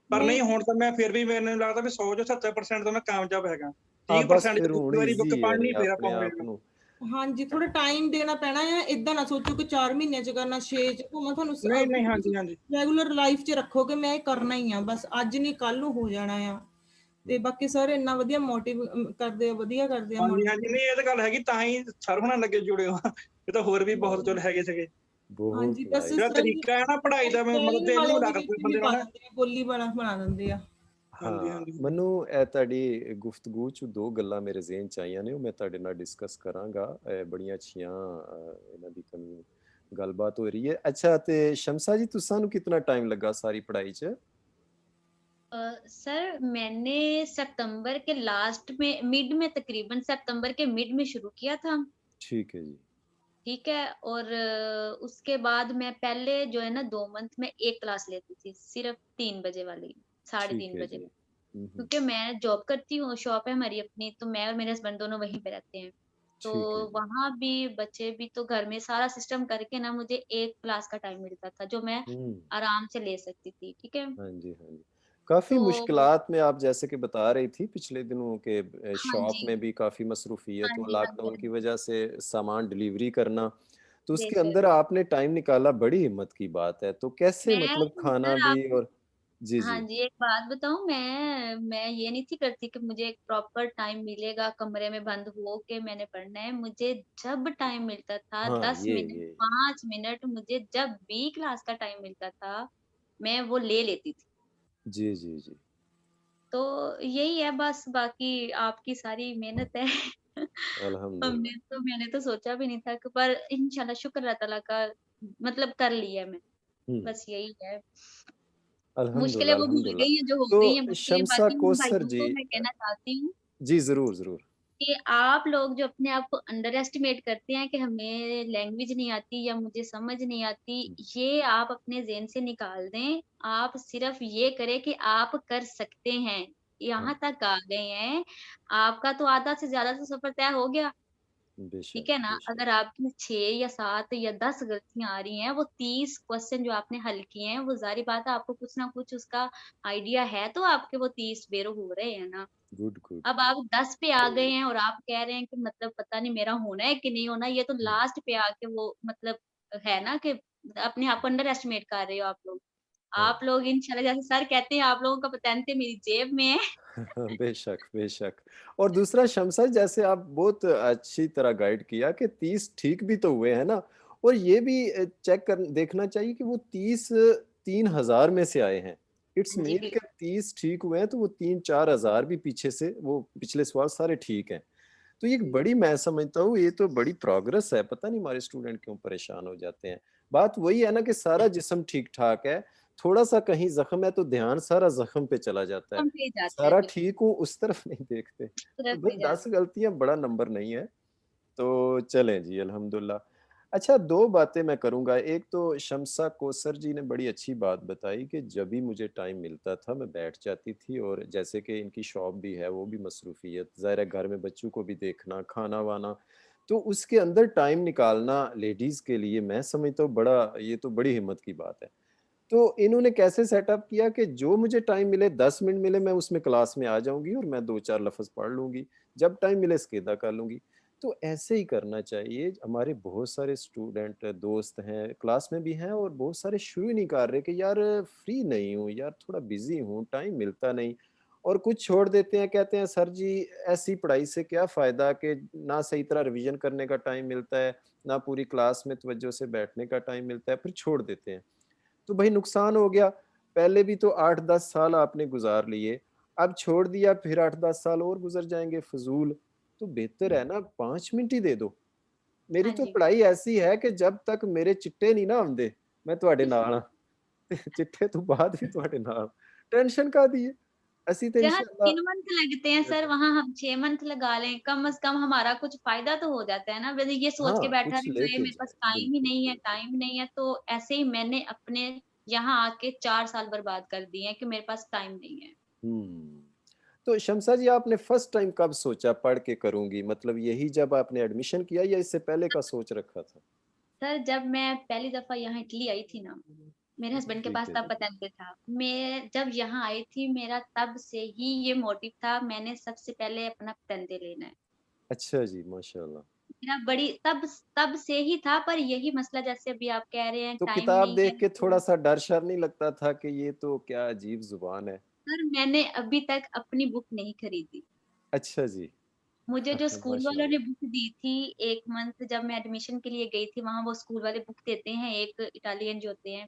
ਪਰ ਨਹੀਂ ਹੁਣ ਤਾਂ ਮੈਂ ਫਿਰ ਵੀ ਮੈਨੂੰ ਲੱਗਦਾ ਵੀ 100 ਚੋਂ 70% ਤਾਂ ਮੈਂ ਕਾਮਯਾਬ ਹੈਗਾ। 30% ਵਾਰੀ ਬੁੱਕ ਪੜ੍ਹਨੀ ਫਿਰ ਆਪਾਂ ਨੂੰ। ਹਾਂਜੀ ਥੋੜਾ ਟਾਈਮ ਦੇਣਾ ਪੈਣਾ ਆ। ਏਦਾਂ ਨਾ ਸੋਚੋ ਕਿ 4 ਮਹੀਨਿਆਂ 'ਚ ਕਰਨਾ, 6 'ਚ ਭਾਵੇਂ ਤੁਹਾਨੂੰ ਰੈਗੂਲਰ ਲਾਈਫ 'ਚ ਰੱਖੋ ਕਿ ਮੈਂ ਇਹ ਕਰਨਾ ਹੀ ਆ, ਬਸ ਅੱਜ ਨਹੀਂ ਕੱਲ ਨੂੰ ਹੋ ਜਾਣਾ ਆ। ਤੇ ਬਾਕੀ ਸਰ ਇੰਨਾ ਵਧੀਆ ਮੋਟਿਵ ਕਰਦੇ ਆ, ਵਧੀਆ ਕਰਦੇ ਆ। ਹਾਂਜੀ ਨਹੀਂ ਇਹ ਤਾਂ ਗੱਲ ਹੈਗੀ, ਤਾਂ ਹੀ ਸਰ ਹੋਣਾ ਲੱਗੇ ਜੁੜੇ ਹੋ। ਇਹ ਤਾਂ ਹੋਰ ਵੀ ਬਹੁਤ ਚਲ ਹੈਗੇ ਸੀਗੇ बहुत ਹਾਂਜੀ ਬਸ ਜਿਹੜਾ ਸਰ ਜੀ ਤਰੀਕਾ ਹੈ ਨਾ ਪੜ੍ਹਾਈ ਦਾ ਮਤਲਬ ਟ੍ਰੇਨਿੰਗ ਦਿਲ ਵਾਲੇ ਨੂੰ ਉਹਦੇ ਲੱਗ ਵਿੱਚ ਬੰਦੇ ਵੀ ਨੂੰ ਪਾ ਨਾ ਦਿੰਦੇ ਆ, ਬੋਲੀ ਬਣਾ ਦਿੰਦੇ ਆ। ਹਾਂਜੀ ਹਾਂ ਹਾਂਜੀ ਮੈਨੂੰ ਇਹ ਤੁਹਾਡੀ ਗੁਫ਼ਤਗੂ ਚ ਦੋ ਗੱਲਾਂ ਮੇਰੇ ਜ਼ਿਹਨ ਚ ਆਈਆਂ ਨੇ ਉਹ ਮੈਂ ਤੁਹਾਡੇ ਨਾਲ ਡਿਸਕਸ ਕਰਾਂਗਾ ਬੜੀਆਂ ਅੱਛੀਆਂ ਇਹਨਾਂ ਦੀ ਕਮੀ ਗੱਲਬਾਤ ਹੋ ਰਹੀ ਹੈ ਅੱਛਾ ਤੇ ਸ਼ਮਸਾ ਜੀ ਤੁਹਾਨੂੰ ਕਿੰਨਾ ਟਾਈਮ ਲੱਗਾ ਸਾਰੀ पढ़ाई ਚ सर मैंने सितंबर के लास्ट में मिड में तकरीबन सितंबर के मिड में शुरू किया था। ठीक है जी ठीक है और उसके बाद मैं पहले जो है ना 2 मंथ में एक क्लास लेती थी सिर्फ 3 बजे वाली साढ़े ठीक 3 है बजे जी क्योंकि मैं जॉब करती हूँ शॉप है हमारी अपनी तो मैं और मेरे हस्बैंड दोनों वहीं पे रहते हैं तो ठीक है जी वहां भी बच्चे भी तो घर में सारा सिस्टम करके ना मुझे एक क्लास का टाइम मिलता था जो मैं हम्म आराम से ले सकती थी ठीक है हाँ जी काफी तो मुश्किलात में आप जैसे कि बता रही थी पिछले दिनों के हाँ शॉप जी में भी काफी मसरूफियत और हाँ लॉकडाउन की जी वजह से सामान डिलीवरी करना तो उसके बेशक अंदर आपने टाइम निकाला बड़ी हिम्मत की बात है तो कैसे मैं मतलब खाना सर भी आपको और जी हाँ जी जी एक बात बताऊं मैं ये नहीं थी करती कि मुझे एक प्रॉपर टाइम मिलेगा कमरे में बंद हो के मैंने पढ़ना है मुझे जब टाइम मिलता था हाँ 10 मिनट ये 5 मिनट मुझे जब भी क्लास का टाइम मिलता था मैं वो ले लेती थी जी तो यही है बस बाकी आपकी सारी मेहनत है अल्हम्दुलिल्लाह मैंने तो सोचा भी नहीं था कि पर इंशाल्लाह शुक्र अल्लाह ताला का मतलब कर लिया मैं हम्म बस यही है मुश्किलें अल्हम्दुलिल्लाह वो भूल अल्हम्दुलिल्लाह गई हैं जो हो तो गई हैं मुझसे शमसा बाकी उन कौसर भाइयों जी को मैं कहना चाहती हूँ जी जरूर कि आप लोग जो अपने आप को अंडर एस्टिमेट करते हैं कि हमें लैंग्वेज नहीं आती या मुझे समझ नहीं आती ये आप अपने ज़हन से निकाल दें आप सिर्फ ये करें कि आप कर सकते हैं हाँ यहाँ तक आ गए हैं आपका तो आधा से ज्यादा तो सफर तय हो गया बेशक ठीक है ना बेशक अगर आपकी 6 या 7 या 10 गलतियां आ रही हैं वो 30 क्वेश्चन जो आपने हल किए हैं वो जारी बात है आपको कुछ ना कुछ उसका आइडिया है तो आपके वो 30 बेरो हो रहे हैं ना गुड गुड अब आप 10 पे आ गए हैं और आप कह रहे हैं कि मतलब पता नहीं मेरा होना है कि नहीं होना ये तो लास्ट पे आके वो मतलब है ना कि अपने आप को अंडर एस्टिमेट कर रहे हो हाँ आप लोग इंशाल्लाह जैसे सर कहते हैं आप लोगों का पेटेंट मेरी जेब में है बेशक बेशक और दूसरा शमसा जैसे आप बहुत अच्छी तरह गाइड किया कि 30 ठीक भी तो हुए हैं ना और ये भी चेक कर देखना चाहिए कि वो 30 3,000 में से आए हैं इट्स हाँ जी मीन के बिल्कुल 30 ठीक हुए हैं तो वो 3-4 हजार भी पीछे से वो पिछले सवाल सारे ठीक हैं तो ये एक बड़ी मैं समझता हूँ ये तो बड़ी प्रोग्रेस है पता नहीं हमारे स्टूडेंट क्यों परेशान हो जाते हैं बात वही है ना कि सारा जिस्म ठीक ठाक है थोड़ा सा कहीं जख्म है तो ध्यान सारा जख्म पे चला जाता है कम पे जाता है सारा बिल्कुल ठीक हूँ उस तरफ नहीं देखते तो तरफ भाई नहीं 10 जाता गलतियां बड़ा नंबर नहीं है तो चलें जी अल्हम्दुलिल्लाह अच्छा दो बातें मैं करूंगा एक तो शमसा कोसर जी ने बड़ी अच्छी बात बताई कि जब भी मुझे टाइम मिलता था मैं बैठ जाती थी और जैसे कि इनकी शॉप भी है वो भी मसरूफियत ज़ाहिर है घर में बच्चों को भी देखना खाना वाना तो उसके अंदर टाइम निकालना लेडीज़ के लिए मैं समझता हूँ बड़ा ये तो बड़ी हिम्मत की बात है तो इन्होंने कैसे सेटअप किया कि जो मुझे टाइम मिले 10 मिनट मिले मैं उसमें क्लास में आ जाऊंगी और मैं 2-4 लफ्ज पढ़ लूंगी जब टाइम मिले स्केदा कर लूंगी तो ऐसे ही करना चाहिए हमारे बहुत सारे स्टूडेंट दोस्त हैं क्लास में भी हैं और बहुत सारे शुरू ही नहीं कर रहे कि यार फ्री नहीं हूँ यार थोड़ा बिजी हूँ टाइम मिलता नहीं और कुछ छोड़ देते हैं कहते हैं सर जी ऐसी पढ़ाई से क्या फ़ायदा कि ना सही तरह रिवीजन करने का टाइम मिलता है ना पूरी क्लास में तवज्जो से बैठने का टाइम मिलता है फिर छोड़ देते हैं तो भाई नुकसान हो गया पहले भी तो 8-10 साल आपने गुजार लिए अब छोड़ दिया फिर 8-10 साल और गुजर जाएंगे फजूल तो बेहतर है ना 5 मिनट ही दे दो मेरी हाँ तो जी पढ़ाई ऐसी है कि जब तक मेरे चिट्टे नहीं ना आंदे मैं ਤੁਹਾਡੇ ਨਾਲ ਆ चिट्टे तो बाद भी ਤੁਹਾਡੇ ਨਾਲ टेंशन का दी है ਅਸੀਂ तो जहाँ इंशाल्लाह 3 मंथ लगते हैं सर वहाँ हम 6 मंथ लगा लें कम से कम हमारा कुछ फायदा तो हो जाता है ना वैसे ये सोच के हाँ बैठा कुछ रहे लेके मेरे पास जाए बिल्कुल टाइम ही नहीं है तो ऐसे ही मैंने अपने यहाँ आके 4 साल बर्बाद कर दिए हैं कि मेरे पास टाइम नहीं है हम्म तो शमसा जी आपने फर्स्ट टाइम कब सोचा पढ़ के करूंगी मतलब यही जब आपने एडमिशन किया या इससे पहले का सोच रखा था सर जब मैं पहली दफा यहाँ इटली आई थी ना मेरे हस्बैंड के ठीक पास है तब जी पतंग था मैं जब यहाँ आई थी मेरा तब से ही ये मोटिव था मैंने सबसे पहले अपना पतंगे लेना है अच्छा जी माशाल्लाह मेरा बड़ी तब तब से ही था पर यही मसला जैसे अभी आप कह रहे हैं तो टाइम किताब नहीं है देख के तो थोड़ा सा डर शर नहीं लगता था कि ये तो क्या अजीब जुबान है सर मैंने अभी तक अपनी बुक नहीं खरीदी अच्छा जी मुझे जो स्कूल वालों ने माशाल्लाह। बुक दी थी 1 मंथ जब मैं एडमिशन के लिए गई थी, वहाँ वो स्कूल वाले बुक देते हैं, एक इटालियन जो होते हैं,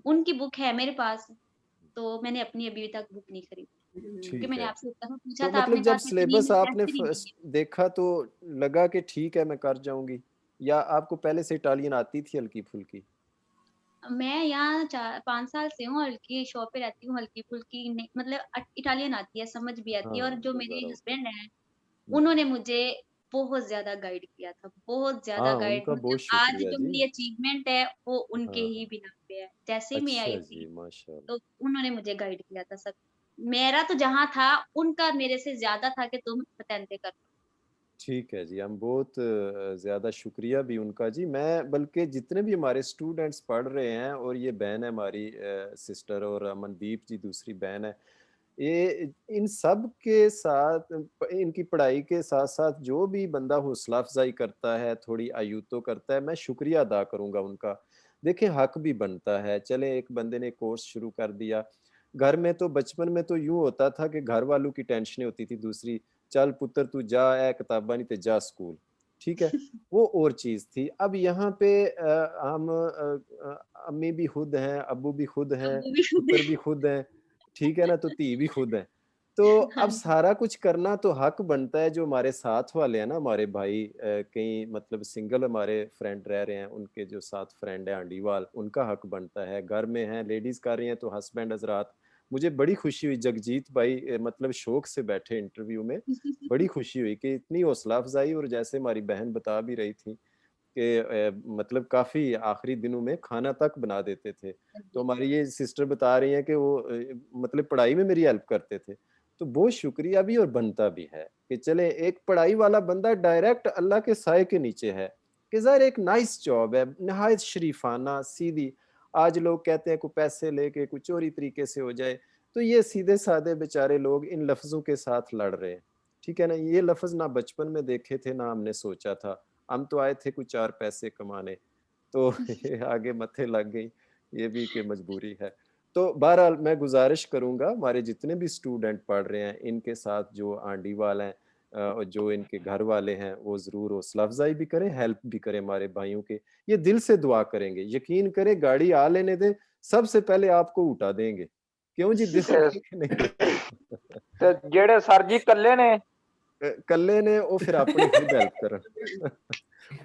उनकी बुक है मेरे पास, तो मैंने अपनी अभी तक बुक नहीं खरीदी। क्योंकि ठीक मैंने है। आपसे उतना पूछा तो था, मतलब आपने जब कहा था कि नहीं सिलेबस मैं आपने प्रेशर ही नहीं है। देखा तो लगा कि ठीक है मैं कर जाऊंगी, या आपको पहले से इटालियन आती थी हल्की फुल्की? मैं यहाँ 5 साल से हूँ, हल्की शॉप पे रहती हूँ, हल्की-फुल्की नहीं मतलब इटालियन आती है, समझ भी आती है, और हाँ, जो मेरे गुजारा होता हस्बैंड हैं, है। उन्होंने मुझे बहुत ज़्यादा गाइड किया था, बहुत ज़्यादा हाँ, गाइड, उनका मतलब बहुत आज शुक्रिया जो जी। मेरी अचीवमेंट है, वो उनके हाँ, ही हाँ। बिना पे है। जैसे ही मैं अच्छा आई थी, जी, माशाल्लाह। तो उन्होंने मुझे गाइड किया था सब। मेरा तो जहाँ था, उनका मेरे से ज़्यादा था कि तुम पतेंते कर लो। ठीक है जी, हम बहुत ज़्यादा शुक्रिया भी उनका जी। मैं बल्कि जितने भी हमारे स्टूडेंट्स पढ़ रहे हैं, और ये बहन है हमारी सिस्टर, और अमनदीप जी दूसरी बहन है, ये इन सब के साथ इनकी पढ़ाई के साथ-साथ जो भी बंदा हौसला अफ़ज़ाई करता है, थोड़ी आयूतो करता है, मैं शुक्रिया अदा करूँगा उनका। देखिए हक भी बनता है, चलें एक बंदे ने कोर्स शुरू कर दिया, घर में तो बचपन में तो यूँ होता था कि घर वालों की टेंशनें होती थी दूसरी, चल पुत्तर तू जा ए किताबां नहीं ते जा स्कूल, ठीक है? वो और चीज़ थी। अब यहाँ पे हम अम्मी भी खुद हैं, अब्बू भी खुद हैं, अब वो भी खुद पुत्र भी खुद हैं, ठीक है ना? तो धी भी खुद है। तो हाँ अब जी। सारा कुछ करना तो हक बनता है, जो हमारे साथ वाले हैं ना, हमारे भाई कई मतलब सिंगल हमारे फ्रेंड रह रहे हैं, उनके जो साथ फ्रेंड है आंडीवाल, उनका हक बनता है। घर में हैं, लेडीज़ कर रही हैं तो हस्बैंड हज़रात, मुझे बड़ी खुशी हुई जगजीत भाई मतलब शौक से बैठे इंटरव्यू में, बड़ी खुशी हुई कि इतनी हौसला अफ़ज़ाई, और जैसे हमारी बहन बता भी रही थी कि मतलब काफ़ी आखिरी दिनों में खाना तक बना देते थे। हाँ तो जी। हमारी ये सिस्टर बता रही हैं कि वो मतलब पढ़ाई में मेरी हेल्प करते थे। तो बहुत शुक्रिया भी और बनता भी है कि चले एक पढ़ाई वाला बंदा डायरेक्ट अल्लाह के साए के नीचे है, कि ज़ाहिर एक नाइस जॉब है, निहायत शरीफाना, सीधी। आज लोग कहते हैं कोई पैसे लेके कोई चोरी तरीके से हो जाए, तो ये सीधे-साधे बेचारे लोग इन लफ्ज़ों के साथ लड़ रहे हैं, ठीक है ना? ये लफ्ज़ ना बचपन में देखे थे, ना हमने सोचा था। हम तो आए थे कुछ 4 पैसे कमाने, तो ये आगे मत्थे लग गई, ये भी कि मजबूरी है। तो बहरहाल मैं गुज़ारिश करूँगा हमारे जितने भी स्टूडेंट पढ़ रहे हैं, इनके साथ जो आंटीवाल हैं और जो इनके घर वाले हैं, वो ज़रूर हौसला अफ़ज़ाई भी करें, हेल्प भी करें हमारे भाइयों के। ये दिल से दुआ करेंगे, यकीन करें गाड़ी आ लेने दें, सबसे पहले आपको उठा देंगे। क्यों जी दिल ਤੇ ठीक नहीं? ਤੇ ਜਿਹੜੇ ਸਰ ਜੀ ਇਕੱਲੇ ਨੇ ਕੱਲੇ ਨੇ ਉਹ ਫਿਰ ਆਪਣੀ ਖੁਦ ਹੈਲਪ ਕਰਨ।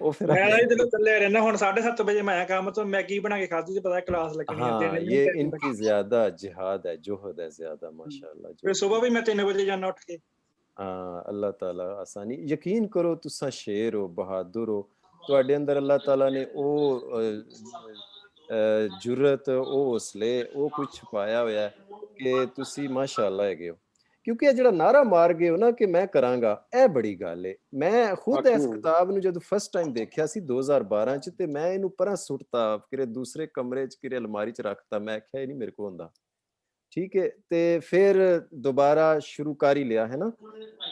ਉਹ ਫਿਰ मैं अपनी तो चलो खुद चले रहना हुन 7:30 बजे मैं आया काम तो मैगी बना के खाती थी पता है क्लास लगनी है 3 हाँ, बजे ये तक इनकी ज़्यादा जिहाद है, जुहद है ज़्यादा माशाअल्लाह जो फिर सुबह भी भी मैं 3 बजे जाना उठ के। हाँ, अल्लाह ताला आसानी यकीन करो तुसा शेर हो, बहादुर हो, ਤੁਹਾਡੇ ਅੰਦਰ ਅੱਲਾਹ ਤਾਲਾ ਨੇ ਉਹ ਜੁਰਅਤ, ਉਹ ਹੌਸਲੇ, ਉਹ ਕੁਝ ਛੁਪਾਇਆ ਹੋਇਆ ਹੈ ਕਿ ਤੁਸੀਂ ਮਾਸ਼ਾਅੱਲਾ ਹੈਗੇ ਹੋ। ਕਿਉਂਕਿ ਇਹ ਜਿਹੜਾ ਨਾਅਰਾ ਮਾਰ ਗਏ ਹੋ ਨਾ ਕਿ ਮੈਂ ਕਰਾਂਗਾ, ਇਹ ਬੜੀ ਗੱਲ ਏ। ਮੈਂ ਖੁਦ ਇਸ ਕਿਤਾਬ ਨੂੰ ਜਦੋਂ ਫਸਟ ਟਾਈਮ ਦੇਖਿਆ ਸੀ 2012 ਚ, ਤੇ ਮੈਂ ਇਹਨੂੰ ਪਰਾਂ ਸੁੱਟਤਾ, ਕਿਰੇ ਦੂਸਰੇ ਕਮਰੇ ਚ, ਕਿਰੇ ਅਲਮਾਰੀ ਚ ਰੱਖਤਾ, ਮੈਂ ਆਖਿਆ ਇਹ ਨਹੀਂ ਮੇਰੇ ਕੋਲ ਹੁੰਦਾ। ਠੀਕ ਹੈ, ਤੇ ਫਿਰ ਦੁਬਾਰਾ ਸ਼ੁਰੂ ਕਰ ਹੀ ਲਿਆ ਹੈ ਨਾ।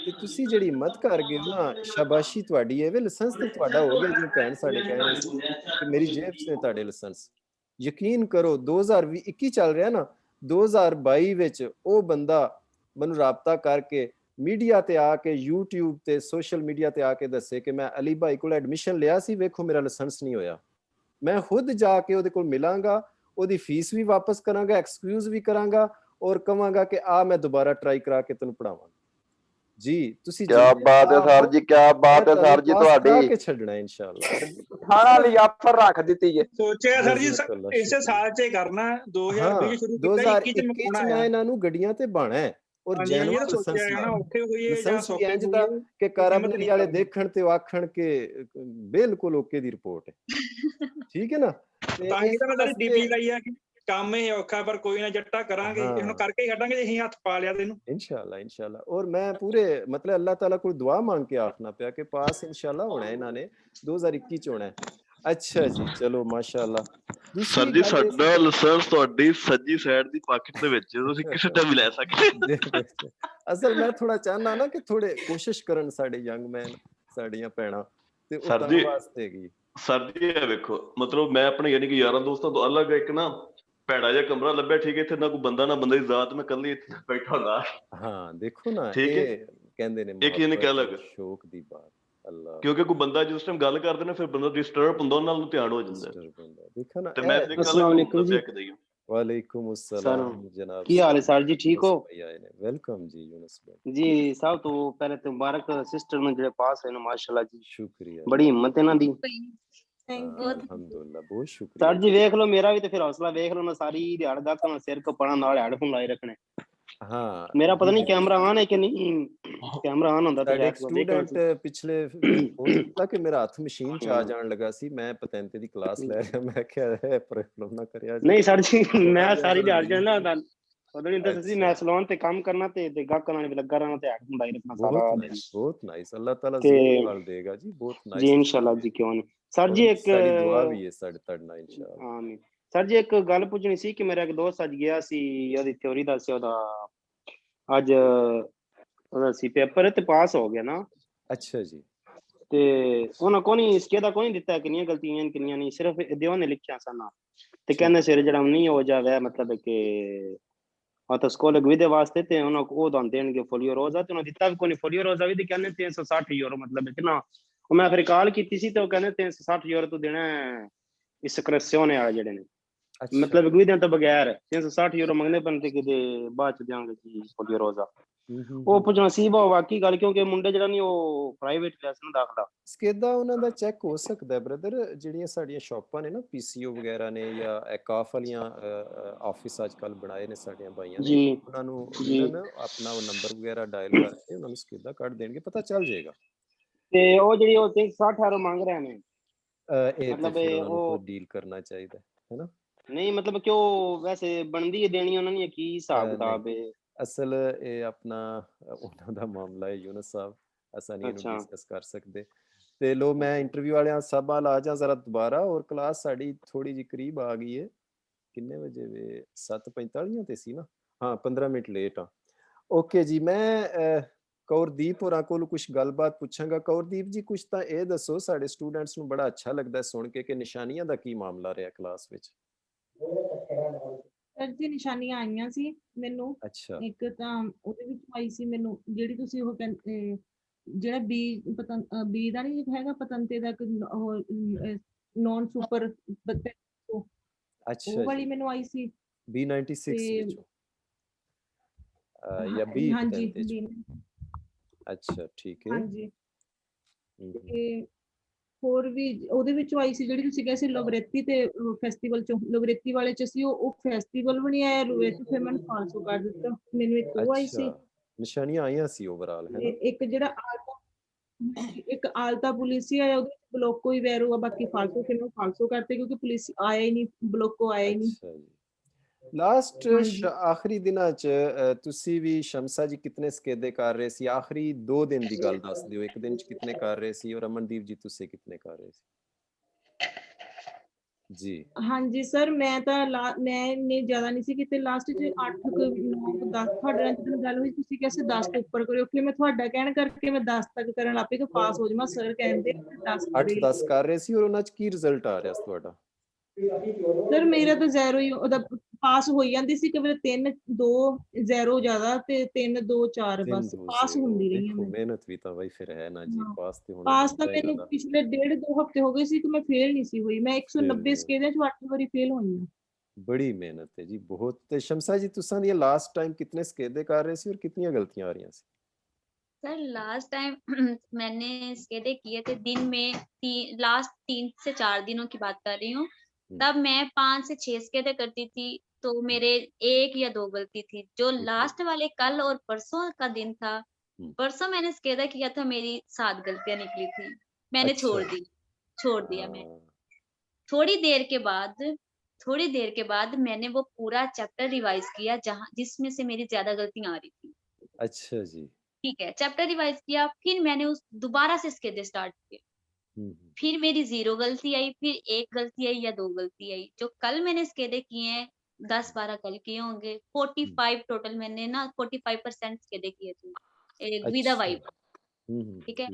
ਤੇ ਤੁਸੀਂ ਜਿਹੜੀ ਹਿੰਮਤ ਕਰ ਗਏ ਹੋ ਨਾ, ਸ਼ਾਬਾਸ਼ੀ ਤੁਹਾਡੀ ਹੈ। ਵੇ ਲਾਇਸੈਂਸ ਤੇ ਤੁਹਾਡਾ ਹੋ ਗਿਆ, ਜਿਵੇਂ ਭੈਣ ਸਾਡੇ ਕਹਿ ਰਹੇ ਸੀ ਕਿ ਮੇਰੀ ਜੇਬ 'ਚ ਨੇ ਤੁਹਾਡੇ ਲਾਇਸੈਂਸ। ਯਕੀਨ ਕਰੋ 2021 ਚੱਲ ਰਿਹਾ ਨਾ, 2022 ਵਿੱਚ ਉਹ ਬੰਦਾ ਮੈਨੂੰ ਰਾਬਤਾ ਕਰਕੇ ਮੀਡੀਆ ਤੇ ਆ ਕੇ, YouTube ਤੇ, ਸੋਸ਼ਲ ਮੀਡੀਆ ਤੇ ਆ ਕੇ ਦੱਸੇ ਕਿ ਮੈਂ ਅਲੀ ਭਾਈ ਕੋਲ ਐਡਮਿਸ਼ਨ ਲਿਆ ਸੀ, ਵੇਖੋ ਮੇਰਾ ਲਾਇਸੈਂਸ ਨਹੀਂ ਹੋਇਆ। ਮੈਂ ਖੁਦ ਜਾ ਕੇ ਉਹਦੇ ਕੋਲ ਮਿਲਾਂਗਾ, ਉਹਦੀ ਫੀਸ ਵੀ ਵਾਪਸ ਕਰਾਂਗਾ, ਐਕਸਕਿਊਜ਼ ਵੀ ਕਰਾਂਗਾ, ਔਰ ਕਵਾਂਗਾ ਕਿ ਆ ਮੈਂ ਦੁਬਾਰਾ ਟਰਾਈ ਕਰਾ ਕੇ ਤੈਨੂੰ ਪੜਾਵਾਂਗਾ। ਜੀ ਤੁਸੀਂ ਕਿਆ ਜਿੰਦੇ ਬਾਤ ਹੈ ਆਪ ਸਰ ਹੋ, ਜੀ, ਕਿਆ ਮੈਂ ਬਾਤ ਹੈ ਤੁਹਾਨੂੰ ਸਰ ਜੀ ਪਾਸ ਕਰਾ ਤੁਹਾਡੀ। ਕੇ ਛੱਡਣਾ ਇਨਸ਼ਾਅੱਲਾ। ਪਠਾਣਾ ਲਈ ਆਫਰ ਰੱਖ ਦਿੱਤੀ ਜੇ। सोचा सर जी जज़ाकल्लाह इस शुक्रिया। साल से करना 2020 हाँ, शुरू किया 21 ਚ ਮੈਂ 2021 ਪਾਉਣਾ ਚ ਆ। ਮੈਂ ਇਹਨਾਂ ਨੂੰ ਗੱਡੀਆਂ ਤੇ ਬਾਣਾ ਹੈ, ਔਰ ਹਾਂਜੀ ਹਾਂਜੀ ਇਹ ਜੈਨੂਅਨ ਤਾਂ ਸੋਚਿਆ ਲਾਇਸੈਂਸ ਹੈ ਨਾ ਨਾਲ। ਔਖੇ ਹੋਈਏ ਜਾਂ ਲਾਇਸੈਂਸ ਵੀ ਸੌਖੇ ਇੰਜ ਦਾ ਹੋਈਏ ਕਿ ਹਿੰਮਤ ਕਾਰਾਬਲੀ ਨਹੀਂ ਵਾਲੇ ਕਰਨੀ। ਦੇਖਣ ਤੇ ਉਹ ਆਖਣ ਕਿ ਬਿਲਕੁਲ ਓਕੇ ਦੀ ਰਿਪੋਰਟ ਹੈ। ਠੀਕ ਹੈ ਨਾ, ਤੇ ਤਾਂ ਹੀ ਇਸ ਤਾਂ ਮੈਂ ਤੇਰੀ ਵਾਸਤੇ ਡੀਪੀ ਲਾਈ ਆ ਕਿ ਕੰਮ ਇਹ ਔਖਾ ਪਰ ਕੋਈ ਨਾ ਜੱਟਾ ਕਰਾਂਗੇ ਇਹਨੂੰ हाँ, ਕਰਕੇ ਹੀ ਛੱਡਾਂਗੇ ਜੇ ਅਸੀਂ ਹੱਥ ਪਾ ਲਿਆ ਤੈਨੂੰ। इंशाल्लाह इंशाल्लाह। और मैं पूरे मतलब अल्लाह ताला को दुआ मांग के आखना पिया कि पास इंशाल्लाह होना है, इन्होंने 2021 ਚ होना है। अच्छा जी, चलो माशाल्लाह। ਸਰ दूसरी ਜੀ गल ये सी ਸਾਡਾ कि ਲਾਇਸੈਂਸ ਤੁਹਾਡੀ ਸੱਜੀ ਸਾਈਡ ਦੀ ਪਾਕਟ ਦੇ ਵਿੱਚ ਹੈ, ਤੁਸੀਂ ਕਿਸੇ ਟਾਈਮ ਵੀ ਲੈ ਸਕਦੇ देखो, असल मैं थोड़ा चाहना ना कि थोड़े कोशिश करन साडे यंग मैन, साडियां भैणां, ते ਉਹ ਸਰ ਤਾਂ ਜੀ। ਵਾਸਤੇ ਹੈਗੀ। ਸਰ ਜੀ ਇਹ ਵੇਖੋ ਮਤਲਬ ਮੈਂ ਆਪਣੇ ਯਾਨੀ ਕਿ ਯਾਰਾਂ ਦੋਸਤਾਂ ਤੋਂ ਅਲੱਗ ਇੱਕ ਨਾ ਭੈੜਾ ਜਿਹਾ ਕਮਰਾ ਲੱਭਿਆ, ਠੀਕ ਹੈ, ਇੱਥੇ ਨਾ ਕੋਈ ਬੰਦਾ ਨਾ ਬੰਦੇ ਦੀ ਜ਼ਾਤ, ਮੈਂ ਇਕੱਲੀ ਇੱਥੇ ਬੈਠਾ ਹੁੰਦਾ। हाँ, देखो ना ठीक है, ये ਕਹਿੰਦੇ ਨੇ ਇੱਕ ਹੀ ਨੇ ਕਹਿ ਮੁਹੱਬਤ ਲੱਗ ਸ਼ੌਕ ਦੀ ਬਾਤ। ਅੱਲਾਹ ਕਿਉਂਕਿ ਕੋਈ ਬੰਦਾ ਜਿਸ ਟਾਈਮ ਗੱਲ ਕਰਦੇ ਨੇ ਫਿਰ ਬੰਦਾ ਡਿਸਟਰਬ ਹੁੰਦਾ, ਉਹਨਾਂ ਨੂੰ ਧਿਆਨ ਹੋ ਜਾਂਦਾ disturb ਹੁੰਦਾ। ਦੇਖੋ ਨਾ ਤੇ ਮੈਂ ਇਹ ਤੇ ਕੱਲ अस्सलाम वालेकुम जी। ਦੇਖਦਾ ਹੀ ਹਾਂ। वालेकुम सर अस्सलाम जनाब की हाल है सर जी, ठीक यूनुस हो? भाई आए ने। वेलकम जी यूनुस भाई। जी साहब, तो पहले तो मुबारक सिस्टर में जो पास है ना, माशाल्लाह जी, शुक्रिया बड़ी हिम्मत है ना दी। Thank you. अल्हम्दुलिल्लाह बहुत शुक्रिया सर जी देख लो, मेरा भी तो फिर हौसला देख लो ना, सारी दिहाड़ तक मैं सिर को पड़ा नाल हेडफोन लाए रखने। हाँ मेरा पता जी नहीं कैमरा ऑन है कि नहीं, कैमरा ऑन होता तो ਸਾਡੇ ਇੱਕ शायद वो देखना ਸਟੂਡੈਂਟ ਪਿਛਲੇ ਫੋਨ ਕੀਤਾ ਕਿ ਮੇਰਾ ਹੱਥ ਮਸ਼ੀਨ ਚ ਆ ਜਾਣ ਲੱਗਾ ਸੀ, ਮੈਂ ਪਤੰਤੇ ਦੀ ਕਲਾਸ ਲੈ ਰਿਹਾ, ਮੈਂ ਕਿਹਾ ਇਹ ਪ੍ਰੋਬਲਮ ਨਾ ਕਰਿਆ ਜੀ। नहीं सर जी, मैं सारी दिहाड़ जो है ना पता नहीं दस सी मैं अच्छा सलोन ते काम करना ते गाहकां नाल भी लगा रहना ते हेडफोन लाए रखना सारा दिन। बहुत नाइस अल्लाह ताला ते ज़रूर फल देगा जी, बहुत जी नाइस इंशाल्लाह जी, क्यों नहीं सर और जी। एक साडी दुआ भी है साडे तड़ना इंशाल्लाह। आमीन सर जी, एक गल पुछनी सी कि मेरा एक दोस्त अज गया सी, ओदी थ्योरी दा सी, ओदा अज ओदा सी पेपर ते पास हो गया ना। अच्छा जी। ते उन्हां कोनी इसके दा कोनी दित्ता किन्नियां गलतियां किन्नियां नहीं, सिर्फ देओ ने लिखिया सन ते कहंदे सिर जेड़ा नहीं हो जावे, मतलब कि तो स्कूल विदे वास्ते ते उन्हां को ओह देणगे फोलियो रोजा, ते उन्हां दित्ता भी कोनी फोलियो रोजा भी, ते कहंदे 360 यूरो मतलब कितना। और मैं फिर कॉल कीती सी ते ओह कहंदे 360 यूरो तू देना है इस्क्रेसियोने वाले जेड़े ने, अच्छा मतलब गुइदें तो बगैर 360 यूरो मंगने बनते कि बाद च देंगे जी फोलियो रोजा। ਉਹ ਪੁੱਛ ਨਸੀਬ ਹੋ ਵਾਕੀ ਗੱਲ, ਕਿਉਂਕਿ ਮੁੰਡੇ ਜਿਹੜਾ ਨਹੀਂ ਉਹ ਪ੍ਰਾਈਵੇਟ ਲੈਸਨ ਦਾਖਲਾ ਸਕੇਦਾ ਉਹਨਾਂ ਦਾ ਚੈੱਕ ਹੋ ਸਕਦਾ ਬ੍ਰਦਰ, ਜਿਹੜੀਆਂ ਸਾਡੀਆਂ ਸ਼ਾਪਾਂ ਨੇ ਨਾ ਪੀਸੀਓ ਵਗੈਰਾ ਨੇ ਜਾਂ ਐਕਾਫ ਵਾਲੀਆਂ ਆਫਿਸ ਅੱਜ ਕੱਲ ਬਣਾਏ ਨੇ ਸਾਡੀਆਂ ਭਾਈਆਂ ਨੇ, ਜੀ ਉਹਨਾਂ ਨੂੰ ਜੀ। ਮਿਲਣ, ਆਪਣਾ ਉਹ ਨੰਬਰ ਵਗੈਰਾ ਡਾਇਲ ਕਰਕੇ ਉਹਨਾਂ ਨੂੰ ਸਕੇਦਾ ਕੱਢ ਦੇਣਗੇ, ਪਤਾ ਚੱਲ ਜਾਏਗਾ। ਤੇ ਉਹ ਜਿਹੜੀ ਉਹ 360 ਯੂਰੋ ਮੰਗ ਰਹੇ ਨੇ, ਇਹ ਤੇ ਮਤਲਬ ਫਿਰ ਉਹਨਾਂ ਨੂੰ ਉਹ ਕੋਈ ਡੀਲ ਕਰਨਾ ਚਾਹੀਦਾ ਹੈ ਨਾ। ਨਹੀਂ ਮਤਲਬ ਕਿ ਉਹ ਵੈਸੇ ਬਣਦੀ ਹੈ ਦੇਣੀ ਉਹਨਾਂ ਨੇ, ਕੀ ਹਿਸਾਬ ਨਹੀਂ ਕਿਤਾਬ ਹੈ? ਅਸਲ ਇਹ ਆਪਣਾ ਉਹਨਾਂ ਦਾ ਮਾਮਲਾ ਹੈ ਯੂਨਸ ਸਾਹਿਬ, ਅਸਾਂ ਨਹੀਂ ਇਹਨੂੰ ਅੱਛਾ ਡਿਸਕਸ ਕਰ ਸਕਦੇ। ਤੇ ਲੋ ਮੈਂ ਇੰਟਰਵਿਊ ਵਾਲਿਆਂ ਸਭ ਵੱਲ ਆ ਜਾ ਜ਼ਰਾ ਦੁਬਾਰਾ, ਔਰ ਕਲਾਸ ਸਾਡੀ ਥੋੜੀ ਜਿਹੀ ਕਰੀਬ ਆ ਗਈ ਹੈ। ਕਿੰਨੇ ਵਜੇ ਵੇ 7:45 ਤੇ ਸੀ ਨਾ, ਹਾਂ 15 ਮਿੰਟ ਲੇਟ ਆ। ਓਕੇ ਜੀ, ਮੈਂ ਕੌਰਦੀਪ ਹੋਰਾਂ ਕੋਲ ਕੁਝ ਗੱਲਬਾਤ ਪੁੱਛਾਂਗਾ। ਕੌਰਦੀਪ ਜੀ ਕੁਝ ਤਾਂ ਇਹ ਦੱਸੋ, ਸਾਡੇ ਸਟੂਡੈਂਟਸ ਨੂੰ ਬੜਾ ਅੱਛਾ ਲੱਗਦਾ ਸੁਣ ਕੇ ਕਿ ਨਿਸ਼ਾਨੀਆਂ ਦਾ ਕੀ ਮਾਮਲਾ ਰਿਹਾ ਕਲਾਸ ਵਿੱਚ। ਸਰ ਜੀ ਨਿਸ਼ਾਨੀਆਂ ਆਈਆਂ ਸੀ ਮੈਨੂੰ, ਅੱਛਾ ਇੱਕ ਤਾਂ ਉਹਦੇ ਵਿੱਚ ਆਈ ਸੀ ਮੈਨੂੰ ਜਿਹੜੀ ਤੁਸੀਂ ਉਹ ਕਹਿੰਦੇ ਜਿਹੜਾ ਬੀ ਦਾ ਨਹੀਂ ਹੈਗਾ ਪਤੰਤੇ ਦਾ ਨੌਨ ਸੁਪਰ ਅੱਛਾ ਉਹ ਵਾਲੀ ਜੀ, ਮੈਨੂੰ ਆਈ ਸੀ। B96 ਤੇ ਵਿੱਚੋਂ ਜਾਂ B ਹਾਂਜੀ ਪਤੰਤੇ ਚੋਂ। ਅੱਛਾ ਠੀਕ ਹੈ। ਹਾਂਜੀ ਤੇ ਹੋਰ ਵੀ ਉਹਦੇ ਵਿੱਚੋਂ ਆਈ ਸੀ ਜਿਹੜੀ ਤੁਸੀਂ ਕਿਹਾ ਸੀ ਲਵਰੇਤੀ ਤੇ ਫੈਸਟੀਵਲ ਚੋਂ, ਲਵਰੇਤੀ ਵਾਲੇ ਚ ਸੀ ਉਹ ਫੈਸਟੀਵਲ ਵੀ ਨਹੀਂ ਆਇਆ ਲਵਰੇਤੀ, ਫਿਰ ਮੈਨੂੰ ਫਾਲਸੋ ਕਰ ਦਿੱਤਾ। ਮੈਨੂੰ ਇੱਕ ਉਹ ਆਈ ਸੀ, ਅੱਛਾ ਨਿਸ਼ਾਨੀਆਂ ਆਈਆਂ ਸੀ ਓਵਰਆਲ ਹੈ ਤੇ ਨਾ। ਇੱਕ ਜਿਹੜਾ ਇੱਕ ਆਲਤਾ ਪੁਲਿਸ ਹੈ ਉਹਦੇ ਵਿੱਚ ਬਲੋਕੋ ਹੀ ਵੈਰੂ ਆ, ਬਾਕੀ ਫਾਲਸੋ ਫਿਰ ਮੈਂ ਫਾਲਸੋ ਕਰਤੇ ਕਿਉਂਕਿ ਪੁਲਿਸ ਆਇਆ ਹੀ ਨਹੀਂ, ਬਲੋਕੋ ਆਇਆ ਹੀ ਨਹੀਂ। ਅੱਛਾ ਜੀ, ਲਾਸਟ ਹਾਂਜੀ ਆਖਰੀ ਦਿਨਾਂ ਚ ਤੁਸੀਂ ਵੀ ਸ਼ਮਸਾ ਜੀ ਕਿਤਨੇ ਸਕੇਦੇ ਕਰ ਰਹੇ ਸੀ? ਆਖਰੀ 2 ਦਿਨ ਦੀ ਗੱਲ ਦੱਸ ਦਿਓ, ਇੱਕ ਦਿਨ ਚ ਕਿਤਨੇ ਕਰ ਰਹੇ ਸੀ, ਔਰ ਅਮਨਦੀਪ ਜੀ ਤੁਸੀਂ ਕਿਤਨੇ ਕਰ ਰਹੇ ਸੀ ਜੀ? ਹਾਂਜੀ ਸਰ, ਮੈਂ ਤਾਂ ਮੈਂ ਇੰਨੇ ਜ਼ਿਆਦਾ ਨਹੀਂ ਸੀ ਕਿਤੇ, ਲਾਸਟ ਚ 8 9 10 ਤੁਹਾਡੇ ਨਾਲ ਜਦੋਂ ਗੱਲ ਹੋਈ ਤੁਸੀਂ ਕਿਹਾ ਸੀ 10 ਤੋਂ ਉੱਪਰ ਕਰਿਓ, ਕਿ ਮੈਂ ਤੁਹਾਡਾ ਕਹਿਣ ਕਰਕੇ ਮੈਂ 10 ਤੱਕ ਕਰਨ ਲੱਗ ਪਈ ਕਿ ਪਾਸ ਹੋ ਜਾਵਾਂ। ਸਰ ਕਹਿੰਦੇ 10 8-10 ਕਰ ਰਹੇ ਸੀ, ਔਰ ਉਹਨਾਂ ਚ ਕੀ ਰਿਜ਼ਲਟ ਆ ਰਿਹਾ ਸੀ ਤੁਹਾਡਾ? ਸਰ ਮੇਰਾ ਤਾਂ ਜ਼ੀਰੋ ਹੀ, ਉਹਦਾ ਪਾਸ ਹੋਈ ਜਾਂਦੀ ਸੀ, ਕਦੇ 3 2 0 ਜ਼ਿਆਦਾ ਤੇ 3 2 4 ਬਸ ਪਾਸ ਹੁੰਦੀ ਰਹੀ ਹਾਂ ਦੇਖੋ ਮੈਂ। ਮਿਹਨਤ ਵੀ ਤਾਂ ਬਈ ਫਿਰ ਹੈ ਨਾ ਜੀ, ਹਾਂ ਪਾਸ ਤੇ ਹੋਣਾ ਪਾਸ ਤਾਂ ਬਣਦਾ ਮੈਨੂੰ ਨਾ। ਪਿਛਲੇ 1.5 ਹਫ਼ਤੇ ਹੋ ਗਏ ਸੀ ਕਿ ਮੈਂ ਫੇਲ ਨਹੀਂ ਸੀ ਹੋਈ, ਮੈਂ 190 ਸਕੇਲਿਆਂ ਚੋਂ 8 ਵਾਰੀ ਫੇਲ ਹੋਈ ਹਾਂ। ਬੜੀ ਮਿਹਨਤ ਹੈ ਜੀ ਬਹੁਤ। ਤੇ ਸ਼ਮਸਾ ਜੀ ਤੁਸਾਂ ਦੀਆਂ ਲਾਸਟ ਟਾइम कितने ਸਕੇਦੇ ਕਰ ਰਹੇ ਸੀ और कितनी गलतियां आ रही ਸੀ? सर लास्ट टाइम मैंने स्केदे किए थे दिन में लास्ट 3 से 4 दिनों की बात कर रही हूँ, तब मैं 5 से 6 स्केदे करती थी, तो मेरे 1 या 2 गलती थी। जो लास्ट वाले कल और परसों का दिन था, परसों मैंने स्केदा किया था, मेरी 7 गलतियां निकली थी, मैंने छोड़ दिया। मैं थोड़ी देर के बाद मैंने वो पूरा चैप्टर रिवाइज किया जिसमें से मेरी ज्यादा गलतियां आ रही थी। अच्छा जी, ठीक है, चैप्टर रिवाइज किया, फिर मैंने उस दोबारा से स्केदे स्टार्ट किए, फिर मेरी 0 गलती आई, फिर 1 गलती आई या 2 गलती आई। जो कल मैंने स्केदे किए हैं 10-12 कल किए होंगे, 45 टोटल मैंने ना 45% स्केदे किए थे विद अ वाइब। ठीक है,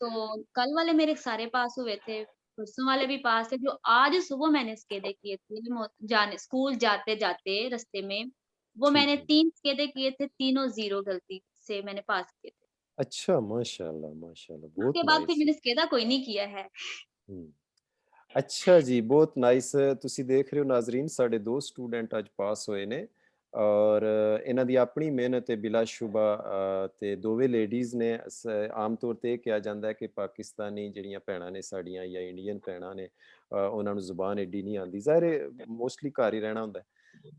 तो कल वाले मेरे सारे पास हुए थे, परसों वाले भी पास थे। जो आज सुबह मैंने स्केदे किए थे स्कूल जाते जाते रास्ते में, वो मैंने 3 स्केदे किए थे, तीनों 0 गलती से मैंने पास किए थे। अच्छा, माशाल्लाह माशाल्लाह, बहुत उसके बाद फिर नाइस। मैंने स्केदा कोई नहीं किया है। अच्छा जी, बहुत ਨਾਈਸ। ਤੁਸੀਂ ਦੇਖ ਰਹੇ ਹੋ ਨਾਜ਼ਰੀਨ, ਸਾਡੇ 2 ਸਟੂਡੈਂਟ ਅੱਜ ਪਾਸ ਹੋਏ ਨੇ ਔਰ ਇਹਨਾਂ ਦੀ ਆਪਣੀ ਮਿਹਨਤ ਹੈ ਬਿਲਾਸ਼ੁਬਾ। ਤੇ ਦੋਵੇਂ ਲੇਡੀਜ਼ ਨੇ। ਆਮ ਤੌਰ ਤੇ ਇਹ ਕਿਹਾ ਜਾਂਦਾ ਹੈ ਕਿ ਪਾਕਿਸਤਾਨੀ ਜਿਹੜੀਆਂ ਭੈਣਾਂ ਨੇ ਸਾਡੀਆਂ ਜਾਂ ਇੰਡੀਅਨ ਭੈਣਾਂ ਨੇ, ਉਹਨਾਂ ਨੂੰ ਜ਼ੁਬਾਨ ਏਡੀ ਨਹੀਂ ਆਉਂਦੀ। ਜ਼ਾਹਿਰ ਹੈ ਮੋਸਟਲੀ ਘਰ ਹੀ ਰਹਿਣਾ ਹੁੰਦਾ ਹੈ।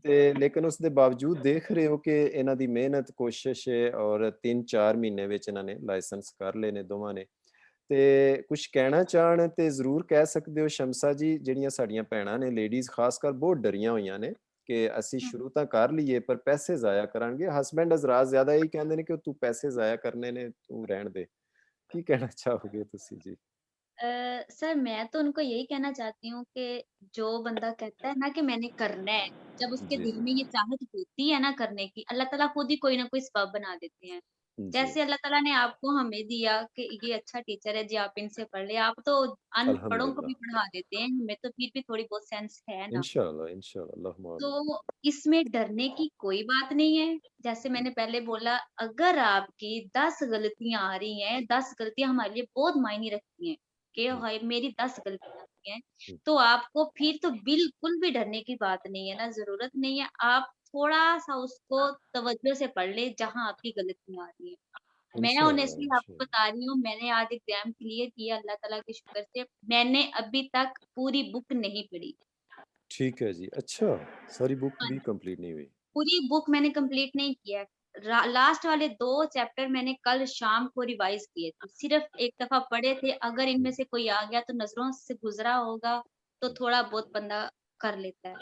ਤੇ ਲੇਕਿਨ ਉਸ ਦੇ ਬਾਵਜੂਦ ਦੇਖ ਰਹੇ ਹੋ ਕਿ ਇਹਨਾਂ ਦੀ ਮਿਹਨਤ, ਕੋਸ਼ਿਸ਼ ਹੈ ਔਰ 3-4 ਮਹੀਨੇ ਵਿੱਚ ਇਹਨਾਂ ਨੇ ਲਾਇਸੈਂਸ ਕਰ ਲਏ ਨੇ ਦੋਵਾਂ ਨੇ। ਤੇ ਕੁਛ ਕਹਿਣਾ ਚਾਹਣ ਤੇ ਜ਼ਰੂਰ ਕਹਿ ਸਕਦੇ ਹੋ ਸ਼ਮਸਾ ਜੀ। ਜਿਹੜੀਆਂ ਸਾਡੀਆਂ ਭੈਣਾਂ ਨੇ, ਲੇਡੀਜ਼ ਖਾਸ ਕਰ, ਬਹੁਤ ਡਰੀਆਂ ਹੋਈਆਂ ਨੇ ਕਿ ਅਸੀਂ ਸ਼ੁਰੂ ਤਾਂ ਕਰ ਲਈਏ ਪਰ ਪੈਸੇ ਜ਼ਾਇਆ ਕਰਾਂਗੇ। ਹਸਬੈਂਡ ਹਜ਼ਰਾਤ ਜ਼ਿਆਦਾ ਇਹੀ ਕਹਿੰਦੇ ਨੇ ਕਿ ਤੂੰ ਪੈਸੇ ਜ਼ਾਇਆ ਕਰਨੇ ਨੇ, ਤੂੰ ਰਹਿਣ ਦੇ। ਕੀ ਕਹਿਣਾ ਚਾਹੋਗੇ ਤੁਸੀਂ जी? सर मैं तो उनको यही कहना चाहती हूँ कि जो बंदा कहता है ना कि मैंने करना है, जब उसके जी, दिल में ये चाहत होती है ना करने की, अल्लाह ताला खुद ही कोई ना कोई सबब बना देते हैं। जी, जैसे अल्लाह ताला ने आपको हमें दिया कि ये अच्छा टीचर है जी, आप इनसे पढ़ ले। आप तो अनपढ़ों को भी अल्हम्दुलिल्लाह। पढ़ा देते हैं, हमें तो फिर भी थोड़ी बहुत सेंस है ना। इंशाल्लाह, इंशाल्लाह, अल्लाहुम्मा आमीन। तो इसमें डरने की कोई बात नहीं है। जैसे मैंने पहले बोला, अगर आपकी 10 गलतियाँ आ रही हैं, 10 गलतियाँ हमारे लिए बहुत मायने रखती हैं कि हाय मेरी 10 गलतियाँ आ रही हैं, तो आपको फिर तो बिल्कुल भी डरने की बात नहीं है ना, ज़रूरत नहीं है। आप थोड़ा-सा उसको तवज्जो से पढ़ लें जहाँ आपकी गलतियाँ आ रही हैं। मैं इंशाल्लाह, ऑनेस्टली आपको इंशाल्लाह। बता रही हूँ, मैंने आज एग्ज़ाम क्लियर किया अल्लाह ताला के शुक्र से। मैंने अभी तक पूरी बुक नहीं पढ़ी। ठीक है जी। अच्छा, सारी बुक हाँ भी जी। कंप्लीट नहीं हुई? पूरी बुक मैंने कंप्लीट नहीं किया है। लास्ट वाले 2 चैप्टर मैंने कल शाम को रिवाइज़ किए थे। सिर्फ़ एक दफ़ा पढ़े थे, अगर इनमें से कोई आ गया तो नज़रों से गुज़रा होगा, तो थोड़ा बहुत बंदा कर लेता है।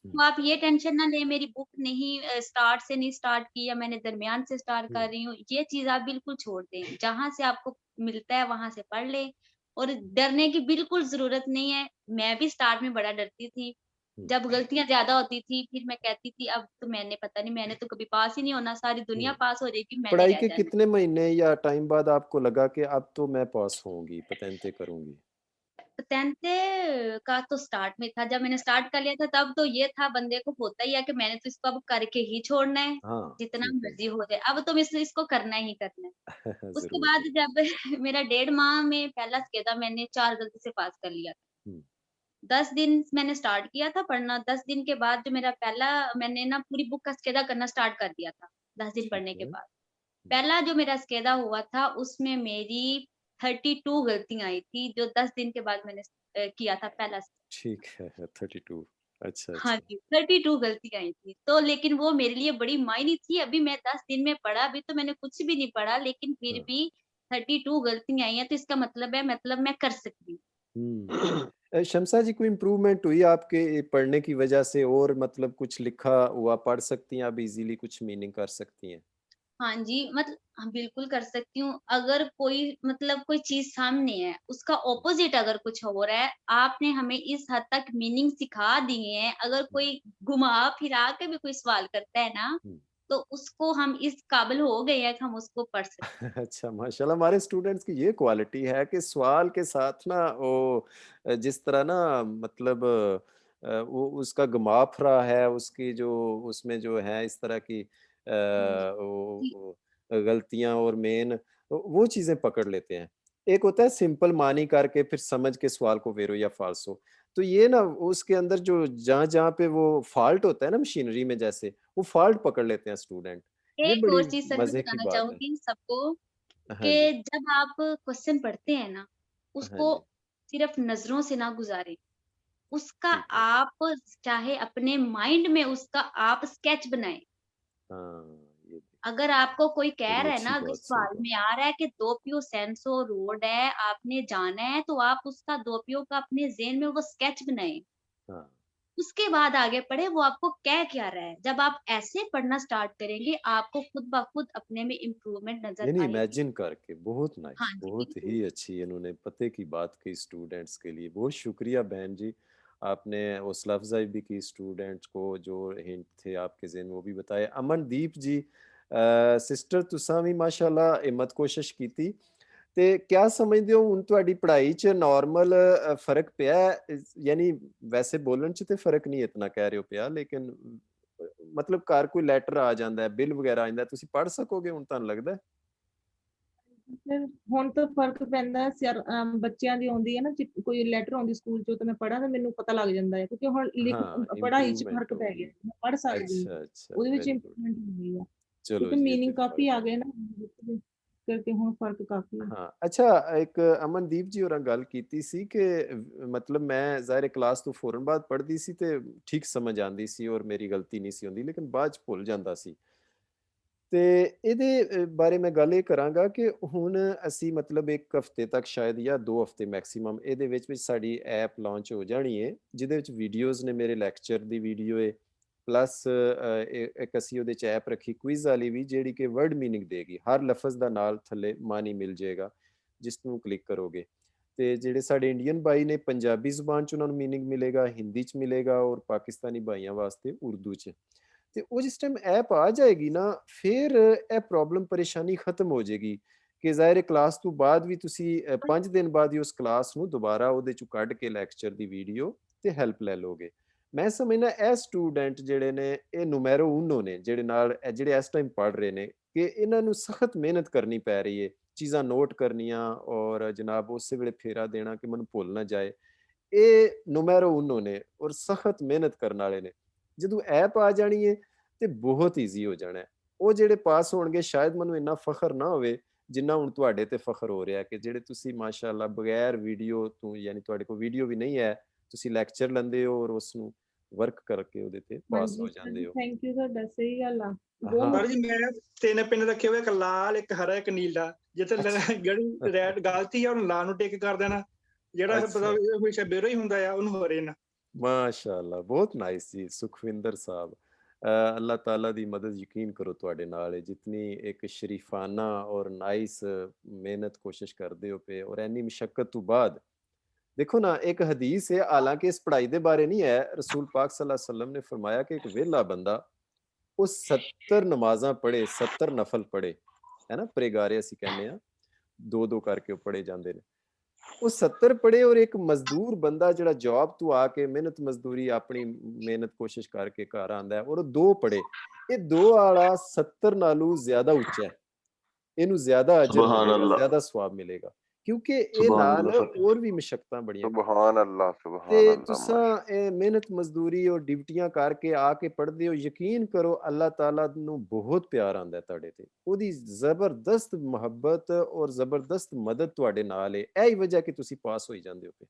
तो आप ये टेंशन ना लें, मेरी बुक नहीं स्टार्ट से नहीं स्टार्ट की या मैंने दरमियान से स्टार्ट कर रही हूँ, ये चीज़ आप बिल्कुल छोड़ दें। जहाँ से आपको मिलता है वहाँ से पढ़ लें और डरने की बिल्कुल ज़रूरत नहीं है। मैं भी स्टार्ट में बड़ा डरती थी। जब गलतियाँ ज़्यादा होती थी, फिर मैं कहती थी अब तो मैंने पता नहीं, मैंने तो कभी पास ही नहीं होना, सारी दुनिया पास हो जाएगी, मैंने पढ़ाई रह के जाना है। कितने महीने या टाइम बाद आपको लगा कि अब तो मैं पास होऊँगी, पतेंते करूँगी? 10th का तो स्टार्ट में था, जब मैंने स्टार्ट कर लिया था तब तो ये था, बंदे को होता ही है कि मैंने तो इसको अब करके ही छोड़ना है, हाँ, जितना ठीक है। मर्ज़ी हो जाए, अब तो मैं इसको करना ही करना है। उसके ज़रूर, बाद ज़रूर। जब मेरा 1.5 माह में पहला स्केदा मैंने 4 गलती से पास कर लिया था। हुँ। 10 दिन मैंने स्टार्ट किया था पढ़ना, 10 दिन के बाद जो मेरा पहला मैंने ना पूरी बुक का स्केदा करना स्टार्ट कर दिया था, 10 दिन ठीक पढ़ने के है। बाद। पहला जो मेरा स्केदा हुआ था उसमें मेरी 32 गलतियाँ आई थी, जो 10 दिन के बाद मैंने किया था पहला। ठीक है, 32। अच्छा, हाँ अच्छा। जी, 32 गलतियाँ आई थी। तो लेकिन वो मेरे लिए बड़ी मायने थी, अभी मैं 10 दिन में पढ़ा, अभी तो मैंने कुछ भी नहीं पढ़ा, लेकिन फिर हाँ। भी 32 गलतियाँ आई हैं, तो इसका मतलब है मतलब मैं कर सकती हूँ। हुँ। शम्सा जी, कोई इम्प्रूवमेंट हुई आपके पढ़ने की वजह से, और मतलब कुछ लिखा हुआ पढ़ सकती हैं आप इज़िली, कुछ मीनिंग कर सकती हैं? हाँ जी, हाँ, बिल्कुल कर सकती हूँ। अगर कोई मतलब कोई चीज़ सामने है, उसका ऑपोज़िट अगर कुछ हो रहा है, आपने हमें इस हद तक मीनिंग सिखा दिए हैं, अगर कोई घुमा-फिरा के भी कोई सवाल करता है ना, हुँ। तो उसको हम इस काबिल हो गए हैं कि हम उसको पढ़ सकते हैं। अच्छा, माशाल्लाह, हमारे स्टूडेंट्स की ये क्वालिटी है कि सवाल के साथ ना वो जिस तरह ना मतलब वो उसका घुमा-फिरा है, उसकी जो उसमें जो है इस तरह की हाँ जी। जी। गलतियाँ और मेन वो चीज़ें पकड़ लेते हैं। एक होता है सिंपल मानी करके फिर समझ के सवाल को वेरो या फ़ाल्सो। तो ये ना उसके अंदर जो जहाँ-जहाँ पे वो फ़ॉल्ट होता है ना मशीनरी में जैसे, वो फ़ॉल्ट पकड़ लेते हैं स्टूडेंट। ये एक बड़ी और चीज़ सर मैं मज़े की बताना बात है। चाहूँगी सबको हाँ जी। कि जब आप क्वेश्चन पढ़ते हैं ना, हाँ उसको जी। सिर्फ़ नज़रों से ना गुज़ारें। उसका ठीक है। आप चाहे अपने माइंड में उसका आप स्केच बनाएँ। हाँ, ये भी अगर आपको कोई कह बड़ी रहा है अच्छी ना, अगर बात, सही सवाल बात। में आ रहा है कि दोपियो सेंसो रोड है, आपने जाना है, तो आप उसका दोपियो का अपने ज़हन में वो स्केच बनाएँ। हाँ। उसके बाद आगे पढ़ें, वो आपको कह क्या रहा है। जब आप ऐसे पढ़ना स्टार्ट करेंगे, आपको खुद ब खुद अपने में इम्प्रूवमेंट नज़र यानी आएगी। इमेजिन करके, बहुत हाँ नाइस, जी, बहुत बिल्कुल। ही अच्छी इन्होंने पते की बात की स्टूडेंट्स के लिए। बहुत शुक्रिया बहन जी, आपने हौसला अफ़ज़ाई भी की स्टूडेंट्स को, जो हिंट थे आपके ज़हन में वो भी बताए। अमनदीप जी, सिस्टर तुसां भी माशाअल्लाह हिम्मत कोशिश कीती। ते क्या समझदे हो हुण तुहाडी पढ़ाई च नॉर्मल फ़र्क पिया है? यानी वैसे बोलण च ते फ़र्क नहीं इतना कह रहे हो पिया, लेकिन मतलब घर कोई लैटर आ जांदा है, बिल वगैरह आ जांदा है, तुसीं पढ़ सकोगे हुण तुहानूं लगदा है? ਫਿਰ ਹੁਣ ਤਾਂ ਫਰਕ ਪੈਂਦਾ ਬੱਚਿਆਂ ਦੀ ਆਉਂਦੀ ਹੈ ਨਾ ਕੋਈ ਲੈਟਰ ਆਉਂਦੀ ਸਕੂਲ ਚੋਂ ਤਾਂ ਮੈਂ ਪੜਾਂ ਤਾਂ ਮੈਨੂੰ ਪਤਾ ਲੱਗ ਜਾਂਦਾ ਹੈ ਕਿਉਂਕਿ ਹੁਣ ਪੜ੍ਹਾਈ 'ਚ ਫਰਕ ਪੈ ਗਿਆ, ਮੈਂ ਪੜ੍ਹ ਸਕਦੀ ਹਾਂ, ਉਹਦੇ ਵਿੱਚ ਇੰਪਰੂਵਮੈਂਟ ਹੁੰਦੀ ਆ ਚਲੋ ਕਿਉਂਕਿ ਜੀ, ਮੀਨਿੰਗ ਕਾਫੀ ਆ ਗਏ ਨਾ ਕਰਕੇ ਹੁਣ ਫਰਕ ਕਾਫੀ ਹੈ। ਹਾਂ ਅੱਛਾ, ਇੱਕ ਅਮਨਦੀਪ ਜੀ ਹੋਰਾਂ ਗੱਲ ਕੀਤੀ ਸੀ ਕਿ ਮਤਲਬ ਮੈਂ ਜ਼ਾਹਿਰ ਕਲਾਸ ਤੋਂ ਫੌਰਨ ਬਾਅਦ ਪੜ੍ਹਦੀ ਸੀ ਤੇ ਠੀਕ ਸਮਝ ਆਉਂਦੀ ਸੀ ਔਰ ਮੇਰੀ ਗਲਤੀ ਨਹੀਂ ਸੀ ਹੁੰਦੀ, ਲੇਕਿਨ ਬਾਅਦ 'ਚ ਭੁੱਲ ਜਾਂਦਾ ਸੀ। ਤੇ ਇਹਦੇ ਬਾਰੇ ਮੈਂ ਗੱਲ ਇਹ ਕਰਾਂਗਾ ਕਿ ਹੁਣ ਅਸੀਂ ਮਤਲਬ 1 ਹਫ਼ਤੇ ਤੱਕ ਸ਼ਾਇਦ ਜਾਂ 2 ਹਫ਼ਤੇ ਮੈਕਸਿਮਮ ਇਹਦੇ ਵਿੱਚ ਸਾਡੀ ਐਪ ਲਾਂਚ ਹੋ ਜਾਣੀ ਹੈ, ਜਿਹਦੇ ਵਿੱਚ ਵੀਡੀਓਜ਼ ਨੇ, ਮੇਰੇ ਲੈਕਚਰ ਦੀ ਵੀਡੀਓ ਹੈ, ਪਲੱਸ ਇੱਕ ਅਸੀਂ ਉਹਦੇ 'ਚ ਐਪ ਰੱਖੀ ਕੁਇਜ਼ ਵਾਲੀ ਵੀ, ਜਿਹੜੀ ਕਿ ਵਰਡ ਮੀਨਿੰਗ ਦੇਗੀ, ਹਰ ਲਫ਼ਜ਼ ਦਾ ਨਾਲ ਥੱਲੇ ਮਾਨੀ ਮਿਲ ਜਾਏਗਾ ਜਿਸ ਨੂੰ ਕਲਿੱਕ ਕਰੋਗੇ। ਤੇ ਜਿਹੜੇ ਸਾਡੇ ਇੰਡੀਅਨ ਬਾਈ ਨੇ ਪੰਜਾਬੀ ਜ਼ੁਬਾਨ 'ਚ ਉਹਨਾਂ ਨੂੰ ਮੀਨਿੰਗ ਮਿਲੇਗਾ, ਹਿੰਦੀ 'ਚ ਮਿਲੇਗਾ ਔਰ ਪਾਕਿਸਤਾਨੀ ਬਾਈਆਂ ਵਾਸਤੇ ਉਰਦੂ 'ਚ। ਤੇ ਉਹ ਜਿਸ ਟਾਈਮ ਐਪ ਆ ਜਾਏਗੀ ਨਾ, ਫਿਰ ਇਹ ਪ੍ਰੋਬਲਮ ਪਰੇਸ਼ਾਨੀ ਖਤਮ ਹੋ ਜਾਏਗੀ ਕਿ ਜ਼ਾਹਿਰ ਕਲਾਸ ਤੋਂ ਬਾਅਦ ਵੀ ਤੁਸੀਂ 5 ਦਿਨ ਬਾਅਦ ਹੀ ਉਸ ਕਲਾਸ ਨੂੰ ਦੁਬਾਰਾ ਉਹਦੇ 'ਚੋਂ ਕੱਢ ਕੇ ਲੈਕਚਰ ਦੀ ਵੀਡੀਓ ਤੇ ਹੈਲਪ ਲੈ ਲੋਗੇ। ਮੈਂ ਸਮਝਦਾ ਇਹ ਸਟੂਡੈਂਟ ਜਿਹੜੇ ਨੇ ਇਹ ਨੁਮੈਰੋ ਉਨੋ ਨੇ, ਜਿਹੜੇ ਇਸ ਟਾਈਮ ਪੜ੍ਹ ਰਹੇ ਨੇ, ਕਿ ਇਹਨਾਂ ਨੂੰ ਸਖਤ ਮਿਹਨਤ ਕਰਨੀ ਪੈ ਰਹੀ ਹੈ, ਚੀਜ਼ਾਂ ਨੋਟ ਕਰਨੀਆਂ ਔਰ ਜਨਾਬ ਉਸੇ ਵੇਲੇ ਫੇਰਾ ਦੇਣਾ ਕਿ ਮੈਨੂੰ ਭੁੱਲ ਨਾ ਜਾਏ। ਇਹ ਨੁਮੈਰੋ ਉਨੋ ਨੇ ਔਰ ਸਖਤ ਮਿਹਨਤ ਕਰਨ ਵਾਲੇ ਨੇ। ਜਦੋਂ ਐਪ ਆ ਜਾਣੀ ਹੈ ਤੇ ਬਹੁਤ ਈਜ਼ੀ ਹੋ ਜਾਣਾ ਹੈ। ਉਹ ਜਿਹੜੇ ਪਾਸ ਹੋਣਗੇ ਸ਼ਾਇਦ ਮੈਨੂੰ ਇੰਨਾ ਫਖਰ ਨਾ ਹੋਵੇ ਜਿੰਨਾ ਹੁਣ ਤੁਹਾਡੇ ਤੇ ਫਖਰ ਹੋ ਰਿਹਾ ਕਿ ਜਿਹੜੇ ਤੁਸੀਂ ਮਾਸ਼ਾਅੱਲਾ ਬਗੈਰ ਵੀਡੀਓ ਤੋਂ, ਯਾਨੀ ਤੁਹਾਡੇ ਕੋਲ ਵੀਡੀਓ ਵੀ ਨਹੀਂ ਹੈ, ਤੁਸੀਂ ਲੈਕਚਰ ਲੈਂਦੇ ਹੋ ਔਰ ਉਸ ਨੂੰ ਵਰਕ ਕਰਕੇ ਉਹਦੇ ਤੇ ਪਾਸ ਹੋ ਜਾਂਦੇ ਹੋ। ਥੈਂਕ ਯੂ ਤੁਹਾਡਾ, ਸਹੀ ਗੱਲ ਆ। ਸਰ ਜੀ ਮੈਂ 3 ਪਿੰਨ ਰੱਖੇ ਹੋਏ, ਇੱਕ ਲਾਲ, ਇੱਕ ਹਰਾ, ਇੱਕ ਨੀਲਾ। ਜਿੱਥੇ ਜਿਹੜੀ ਰੈਡ ਗਲਤੀ ਆ ਉਹਨੂੰ ਲਾਲ ਨੂੰ ਟਿਕ ਕਰ ਦੇਣਾ, ਜਿਹੜਾ ਹਮੇਸ਼ਾ ਬੇਰੋ ਹੀ ਹੁੰਦਾ ਆ ਉਹਨੂੰ ਹਰੇ ਨਾ। ਮਾਸ਼ਾਅੱਲਾ, ਬਹੁਤ ਨਾਈਸ ਜੀ ਸੁਖਵਿੰਦਰ ਸਾਹਿਬ। ਅੱਲਾਹ ਤਾਲਾ ਦੀ ਮਦਦ ਯਕੀਨ ਕਰੋ ਤੁਹਾਡੇ ਨਾਲ ਹੈ, ਜਿਤਨੀ ਇੱਕ ਸ਼ਰੀਫਾਨਾ ਔਰ ਨਾਈਸ ਮਿਹਨਤ ਕੋਸ਼ਿਸ਼ ਕਰਦੇ ਹੋ ਪਏ ਔਰ ਇੰਨੀ ਮੁਸ਼ੱਕਤ ਤੋਂ ਬਾਅਦ। ਦੇਖੋ ਨਾ, ਇੱਕ ਹਦੀਸ ਹੈ, ਹਾਲਾਂਕਿ ਇਸ ਪੜ੍ਹਾਈ ਦੇ ਬਾਰੇ ਨਹੀਂ ਹੈ, ਰਸੂਲ ਪਾਕ ਸੱਲੱਲਾਹੁ अलैहि वसल्लम ने फरमाया कि एक वेला बंदा ਉਹ 70 ਨਮਾਜ਼ਾਂ ਪੜ੍ਹੇ, 70 ਨਫਲ ਪੜ੍ਹੇ, ਹੈ ਨਾ, ਪਰੇਗਾਰੇ ਅਸੀਂ ਕਹਿੰਦੇ ਆ, 2-2 ਕਰਕੇ ਉਹ ਪੜ੍ਹੇ ਜਾਂਦੇ ਨੇ। ਉਹ 70 ਪੜ੍ਹੇ ਔਰ ਇੱਕ ਮਜ਼ਦੂਰ ਬੰਦਾ ਜਿਹੜਾ ਜੌਬ ਤੋਂ ਆ ਕੇ ਮਿਹਨਤ ਮਜ਼ਦੂਰੀ ਆਪਣੀ ਮਿਹਨਤ ਕੋਸ਼ਿਸ਼ ਕਰਕੇ ਘਰ ਆਂਦਾ ਹੈ ਔਰ ਉਹ 2 ਪੜ੍ਹੇ, ਇਹ 2 ਵਾਲਾ 70 ਨਾਲੋਂ ਜ਼ਿਆਦਾ ਉੱਚਾ ਹੈ, ਇਹਨੂੰ ਜ਼ਿਆਦਾ ਅਜਰ ਮਿਲੇਗਾ, ਜ਼ਿਆਦਾ ਸਵਾਬ ਮਿਲੇਗਾ, ਕਿਉਂਕਿ ਇਹ ਨਾਲ ਹੋਰ ਵੀ ਮੁਸ਼ੱਕਤਾਂ ਬੜੀਆਂ। ਸੁਭਾਨ ਅੱਲਾਹ, ਸੁਭਾਨ ਤੇ ਅੱਲਾਹ। ਤੁਸੀਂ ਇਹ ਮਿਹਨਤ ਮਜ਼ਦੂਰੀ ਔਰ ਡਿਊਟੀਆਂ ਕਰਕੇ ਆ ਕੇ ਪੜ੍ਹਦੇ ਹੋ, ਯਕੀਨ ਕਰੋ ਅੱਲਾਹ ਤਾਲਾ ਨੂੰ ਬਹੁਤ ਪਿਆਰ ਆਉਂਦਾ ਤੁਹਾਡੇ ਤੇ, ਉਹਦੀ ਜ਼ਬਰਦਸਤ ਮੁਹੱਬਤ ਔਰ ਜ਼ਬਰਦਸਤ ਮਦਦ ਤੁਹਾਡੇ ਨਾਲ ਹੈ। ਇਹੀ ਵਜ੍ਹਾ ਕਿ ਤੁਸੀਂ ਪਾਸ ਹੋਈ ਜਾਂਦੇ ਹੋ ਪਏ।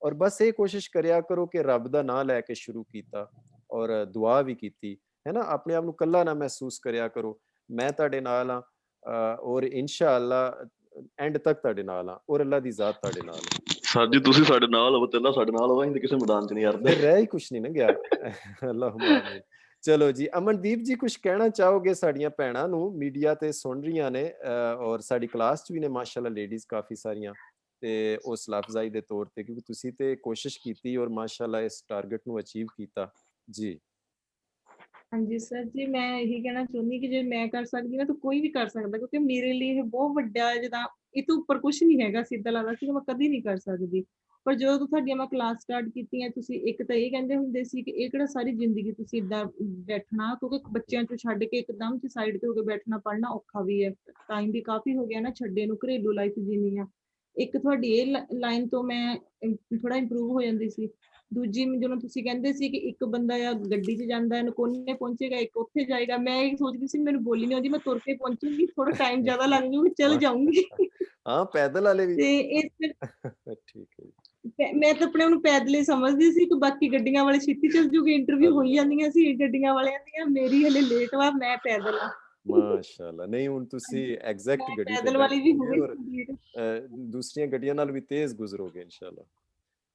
ਔਰ ਬਸ ਇਹ ਕੋਸ਼ਿਸ਼ ਕਰਿਆ ਕਰੋ ਕਿ ਰੱਬ ਦਾ ਨਾਂ ਲੈ ਕੇ ਸ਼ੁਰੂ ਕੀਤਾ ਔਰ ਦੁਆ ਵੀ ਕੀਤੀ, ਹੈ ਨਾ, ਆਪਣੇ ਆਪ ਨੂੰ ਇਕੱਲਾ ਨਾ ਮਹਿਸੂਸ ਕਰਿਆ ਕਰੋ। ਮੈਂ ਤੁਹਾਡੇ ਨਾਲ ਹਾਂ ਔਰ ਇਨਸ਼ਾਅੱਲਾ ਐਂਡ ਤੱਕ ਤੁਹਾਡੇ ਨਾਲ ਹਾਂ ਔਰ ਅੱਲਾਹ ਦੀ ਜ਼ਾਤ ਤੁਹਾਡੇ ਨਾਲ ਹੈ। ਸਰ ਜੀ ਤੁਸੀਂ ਸਾਡੇ ਨਾਲ ਹੋ ਤੇ ਅੱਲਾ ਸਾਡੇ ਨਾਲ ਹੋਵੇ, ਅਸੀਂ ਕਿਸੇ ਮੈਦਾਨ 'ਚ ਨਹੀਂ ਹਾਰਦੇ। ਫਿਰ ਰਹਿ ਹੀ ਕੁਛ ਨਹੀਂ ਨਾ ਗਿਆ। ਅੱਲਾਹੁੰਮਾ ਆਮੀਨ। ਚਲੋ ਜੀ, ਅਮਨਦੀਪ ਜੀ ਕੁਝ ਕਹਿਣਾ ਚਾਹੋਗੇ ਸਾਡੀਆਂ ਭੈਣਾਂ ਨੂੰ, ਮੀਡੀਆ ਤੇ ਸੁਣ ਰਹੀਆਂ ਨੇ ਔਰ ਸਾਡੀ ਕਲਾਸ 'ਚ ਵੀ ਨੇ ਮਾਸ਼ਾਅੱਲਾ ਲੇਡੀਜ਼ ਕਾਫੀ ਸਾਰੀਆਂ, ਤੇ ਉਸ ਲਫ਼ਜ਼ਾਈ ਦੇ ਤੌਰ ਤੇ, ਕਿਉਂਕਿ ਤੁਸੀਂ ਤੇ ਕੋਸ਼ਿਸ਼ ਕੀਤੀ ਔਰ ਮਾਸ਼ਾਅੱਲਾ ਇਸ ਟਾਰਗੇਟ ਨੂੰ ਅਚੀਵ ਕੀਤਾ ਜੀ। ਹਾਂਜੀ ਸਰ ਜੀ, ਮੈਂ ਇਹੀ ਕਹਿਣਾ ਚਾਹੁੰਦੀ ਕਿ ਜੇ ਮੈਂ ਕਰ ਸਕਦੀ ਨਾ ਤਾਂ ਕੋਈ ਵੀ ਕਰ ਸਕਦਾ, ਕਿਉਂਕਿ ਮੇਰੇ ਲਈ ਇਹ ਬਹੁਤ ਵੱਡਾ, ਜਿੱਦਾਂ ਇਹ ਤੋਂ ਉੱਪਰ ਕੁਝ ਨਹੀਂ ਹੈਗਾ। ਸਿੱਧਾ ਲੱਗਦਾ ਸੀ ਕਿ ਮੈਂ ਕਦੀ ਨਹੀਂ ਕਰ ਸਕਦੀ, ਪਰ ਜਦੋਂ ਤੋਂ ਤੁਹਾਡੀਆਂ ਮੈਂ ਕਲਾਸ ਸਟਾਰਟ ਕੀਤੀਆਂ, ਤੁਸੀਂ ਇੱਕ ਤਾਂ ਇਹ ਕਹਿੰਦੇ ਹੁੰਦੇ ਸੀ ਕਿ ਇਹ ਕਿਹੜਾ ਸਾਰੀ ਜ਼ਿੰਦਗੀ ਤੁਸੀਂ ਇੱਦਾਂ ਬੈਠਣਾ, ਕਿਉਂਕਿ ਬੱਚਿਆਂ ਚੋਂ ਛੱਡ ਕੇ ਇੱਕਦਮ ਚ ਸਾਈਡ ਤੇ ਹੋ ਕੇ ਬੈਠਣਾ, ਪੜ੍ਹਨਾ ਔਖਾ ਵੀ ਹੈ, ਟਾਈਮ ਵੀ ਕਾਫੀ ਹੋ ਗਿਆ ਨਾ ਛੱਡੇ ਨੂੰ, ਘਰੇਲੂ ਲਾਈਫ ਜੀਣੀ ਆ। ਇੱਕ ਤੁਹਾਡੀ ਇਹ ਲਾਈਨ ਤੋਂ ਮੈਂ ਥੋੜਾ ਇੰਪਰੂਵ ਹੋ ਜਾਂਦੀ ਸੀ। ਦੂਜੀ ਜਦੋਂ ਤੁਸੀਂ ਕਹਿੰਦੇ ਸੀ ਕਿ ਇੱਕ ਬੰਦਾ ਆ ਗੱਡੀ 'ਚ ਜਾਂਦਾ, ਨਕੋਨੇ ਪਹੁੰਚੇਗਾ, ਇੱਕ ਉੱਥੇ ਜਾਏਗਾ, ਮੈਂ ਇਹ ਸੋਚਦੀ ਸੀ ਮੈਨੂੰ ਬੋਲੀ ਨਹੀਂ ਆਉਂਦੀ, ਮੈਂ ਤੁਰ ਕੇ ਪਹੁੰਚੂਗੀ, ਥੋੜਾ ਟਾਈਮ ਜ਼ਿਆਦਾ ਲੱਗ ਜੂਗਾ, ਚੱਲ ਜਾਊਂਗੀ। ਹਾਂ, ਪੈਦਲ ਵਾਲੇ ਵੀ ਤੇ ਇਸ ਠੀਕ ਹੈ। ਮੈਂ ਤਾਂ ਆਪਣੇ ਨੂੰ ਪੈਦਲ ਹੀ ਸਮਝਦੀ ਸੀ ਕਿ ਬਾਕੀ ਗੱਡੀਆਂ ਵਾਲੇ ਛੇਤੀ ਚੱਲ ਜੂਗੇ, ਇੰਟਰਵਿਊ ਹੋਈ ਜਾਂਦੀਆਂ ਸੀ ਗੱਡੀਆਂ ਵਾਲਿਆਂ ਦੀਆਂ, ਮੇਰੀ ਹਲੇ ਲੇਟ ਵਾ, ਮੈਂ ਪੈਦਲ ਆ। ਮਾਸ਼ਾਅੱਲਾ, ਨਹੀਂ ਹੁਣ ਤੁਸੀਂ ਐਗਜ਼ੈਕਟ ਗੱਡੀ ਤੇ ਬੈਠੋਗੇ ਔਰ ਦੂਸਰੀਆਂ ਗੱਡੀਆਂ ਨਾਲ ਵੀ ਤੇਜ਼ ਗੁਜ਼ਰੋਗੇ ਇਨਸ਼ਾਅੱਲਾ।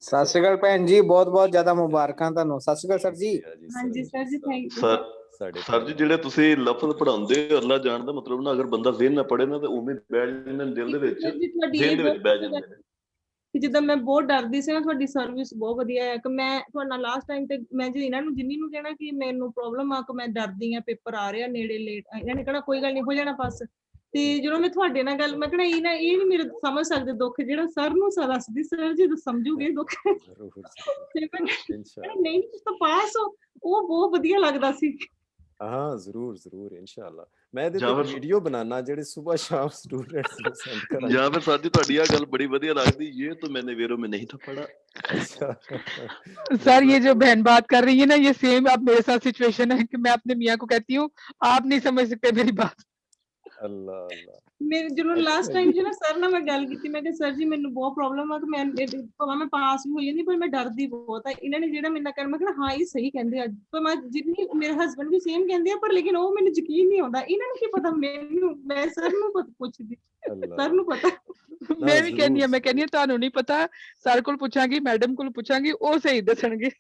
ਸਤਿ ਸ਼੍ਰੀ ਅਕਾਲ ਭੈਣ ਜੀ, ਬਹੁਤ ਬਹੁਤ ਜ਼ਿਆਦਾ ਮੁਬਾਰਕਾਂ ਤੁਹਾਨੂੰ। ਸਤਿ ਸ਼੍ਰੀ ਅਕਾਲ ਸਰ ਜੀ। ਹਾਂਜੀ ਸਰ ਜੀ, ਥੈਂਕ ਯੂ ਸਰ ਜੀ। ਜਿਹੜੇ ਤੁਸੀਂ ਲਫ਼ਜ਼ ਪੜਾਉਂਦੇ ਹੋ, ਅੱਲਾ ਜਾਣਦਾ, ਮਤਲਬ ਨਾ ਅਗਰ ਬੰਦਾ ਜ਼ਿਹਨ ਨਾ ਪੜੇ ਨਾ ਤੇ ਉਵੇਂ ਬੈਠ ਜਾਂਦੇ ਨੇ ਦਿਲ ਦੇ ਵਿੱਚ, ਜ਼ਿਹਨ ਦੇ ਵਿੱਚ ਬੈਠ ਜਾਂਦੇ ਨੇ। ਜਿੱਦਾਂ ਮੈਂ ਬਹੁਤ ਡਰਦੀ ਸੀ ਨਾ, ਤੁਹਾਡੀ ਸਰਵਿਸ ਬਹੁਤ ਵਧੀਆ ਹੈ। ਕਿ ਮੈਂ ਤੁਹਾਡਾ ਲਾਸਟ ਟਾਈਮ ਤੇ ਮੈਂ ਜੇ ਇਹਨਾਂ ਨੂੰ ਜਿੰਨੀ ਨੂੰ ਕਹਿਣਾ ਕਿ ਮੈਨੂੰ ਪ੍ਰੋਬਲਮ ਆ ਕਿ ਮੈਂ ਡਰਦੀ ਆ, ਪੇਪਰ ਆ ਰਿਹਾ ਨੇੜੇ, ਲੇਟ, ਇਹਨਾਂ ਨੇ ਕਹਿਣਾ ਕੋਈ ਗੱਲ ਨਹੀਂ, ਹੋ ਜਾਣਾ ਪਾਸ। ਤੇ ਜਦੋਂ ਮੈਂ ਤੁਹਾਡੇ ਨਾਲ ਗੱਲ, ਮੈਂ ਕਹਿਣਾ ਇਹ ਨਹੀਂ ਮੇਰੇ ਸਮਝ ਸਕਦੇ ਦੁੱਖ, ਜਿਹੜਾ ਸਰ ਨੂੰ ਦੱਸਦੀ, ਸਰ ਜੀ ਸਮਝੂਗੇ ਦੁੱਖ, ਨਹੀਂ ਤੁਸੀਂ ਤਾਂ ਪਾਸ ਹੋ, ਉਹ ਬਹੁਤ ਵਧੀਆ ਲੱਗਦਾ ਸੀ। हाँ जरूर जरूर इंशाल्लाह मैं ਇਹਦੇ ਜਾਂ ਤੇ ਫਿਰ ਵੀਡੀਓ ਬਣਾਉਣਾ ਜਿਹੜੇ ਸਵੇਰ ਸ਼ਾਮ ਸਟੂਡੈਂਟਸ ਨੂੰ ਸੈਂਡ ਕਰਾਂਗੇ ਜਾਂ ਫਿਰ ਸਰ ਜੀ ਤੁਹਾਡੀ ਆ ਗੱਲ ਬੜੀ ਵਧੀਆ ਲੱਗਦੀ, ਇਹ ਤਾਂ मैंने वेरों में नहीं था पढ़ा। अच्छा सर ये जो बहन बात कर रही है ना, ये सेम अब मेरे साथ सिचुएशन है कि मैं अपने मियाँ को कहती हूँ आप नहीं समझ सकते मेरी बात। ਅੱਲਾ ਅੱਲਾ ਮੇਰੇ ਜਦੋਂ ਲਾਸਟ ਟਾਈਮ ਚ ਨਾ ਸਰ ਨਾਲ ਮੈਂ ਗੱਲ ਕੀਤੀ, ਮੈਂ ਕਿਹਾ ਸਰ ਜੀ ਮੈਨੂੰ ਬਹੁਤ ਪ੍ਰੋਬਲਮ ਆ ਕਿ ਮੈਂ ਭਾਵੇਂ ਮੈਂ ਪਾਸ ਵੀ ਹੋ ਜਾਂਦੀ ਪਰ ਮੈਂ ਡਰਦੀ ਬਹੁਤ ਆ। ਇਹਨਾਂ ਨੇ ਜਿਹੜਾ ਮੇਰੇ ਨਾਲ ਕਰ, ਮੈਂ ਕਿਹਾ ਹਾਂ ਇਹ ਸਹੀ ਕਹਿੰਦੇ ਅੱਜ, ਪਰ ਮੈਂ ਜਿੰਨੀ ਮੇਰੇ ਹਸਬੰਡ ਵੀ ਸੇਮ ਕਹਿੰਦੇ ਆ, ਪਰ ਲੇਕਿਨ ਉਹ ਮੈਨੂੰ ਯਕੀਨ ਨਹੀਂ ਆਉਂਦਾ। ਇਹਨਾਂ ਨੂੰ ਕੀ ਪਤਾ, ਮੈਨੂੰ ਮੈਂ ਸਰ ਨੂੰ ਪੁੱਛਦੀ, ਸਰ ਨੂੰ ਪਤਾ। मैं भी कहनी है, मैं कहनी है ਤੁਹਾਨੂੰ ਨਹੀਂ ਪਤਾ, ਸਰ ਕੋਲ ਪੁੱਛਾਂਗੀ, ਮੈਡਮ ਕੋਲ ਪੁੱਛਾਂਗੀ, ਉਹ ਸਹੀ ਦੱਸਣਗੇ।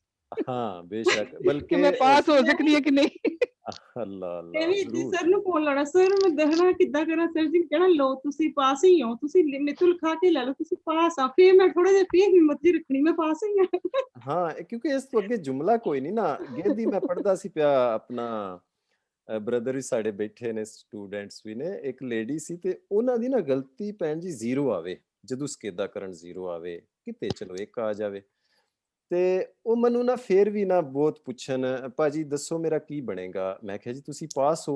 हाँ बेशक बल्कि मैं पास हो सकती है कि नहीं। ਅੱਲਾ ਅੱਲਾ ਮੈਂ ਵੀ ਜ਼ਰੂਰ ਸਰ ਨੂੰ ਫੋਨ ਲਾਉਣਾ, ਸਰ ਮੈਂ ਦੱਸਣਾ ਕਿੱਦਾਂ ਕਰਾਂ। ਸਰ ਜੀ ਕਹਿਣਾ ਲਓ ਤੁਸੀਂ ਪਾਸ ਹੀ ਹੋ, ਤੁਸੀਂ ਮੇਰੇ ਤੋਂ ਲਿਖਾ ਕੇ ਲੈ ਲਓ ਤੁਸੀਂ ਪਾਸ ਆ। ਫਿਰ ਮੈਂ ਥੋੜਾ ਜਿਹਾ ਫਿਰ ਹਿੰਮਤ ਜਿਹੀ ਰੱਖਣੀ, ਮੈਂ ਪਾਸ ਹੀ ਆ। ਹਾਂ ਕਿਉਂਕਿ ਇਸ ਤੋਂ ਅੱਗੇ ਜੁਮਲਾ ਕੋਈ ਨਹੀਂ ਨਾ। ਗੇਦੀ ਮੈਂ ਪੜ੍ਹਦਾ ਸੀ ਪਿਆ, ਆਪਣਾ ਬ੍ਰਦਰ ਵੀ ਸਾਡੇ ਬੈਠੇ ਨੇ, ਸਟੂਡੈਂਟਸ ਵੀ ਨੇ। ਇੱਕ ਲੇਡੀ ਸੀ ਤੇ ਉਹਨਾਂ ਦੀ ਨਾ ਗਲਤੀ ਭੈਣ ਜੀ 0 ਆਵੇ, ਜਦੋਂ ਸਕੇਦਾ ਕਰਨ 0 ਆਵੇ, ਕਿਤੇ ਚਲੋ 1 ਆ ਜਾਵੇ, ਤੇ ਉਹ ਮੈਨੂੰ ਨਾ ਫੇਰ ਵੀ ਨਾ ਬਹੁਤ ਪੁੱਛਣ, ਭਾਜੀ ਦੱਸੋ ਮੇਰਾ ਕੀ ਬਣੇਗਾ। ਮੈਂ ਕਿਹਾ ਜੀ ਤੁਸੀਂ ਪਾਸ ਹੋ।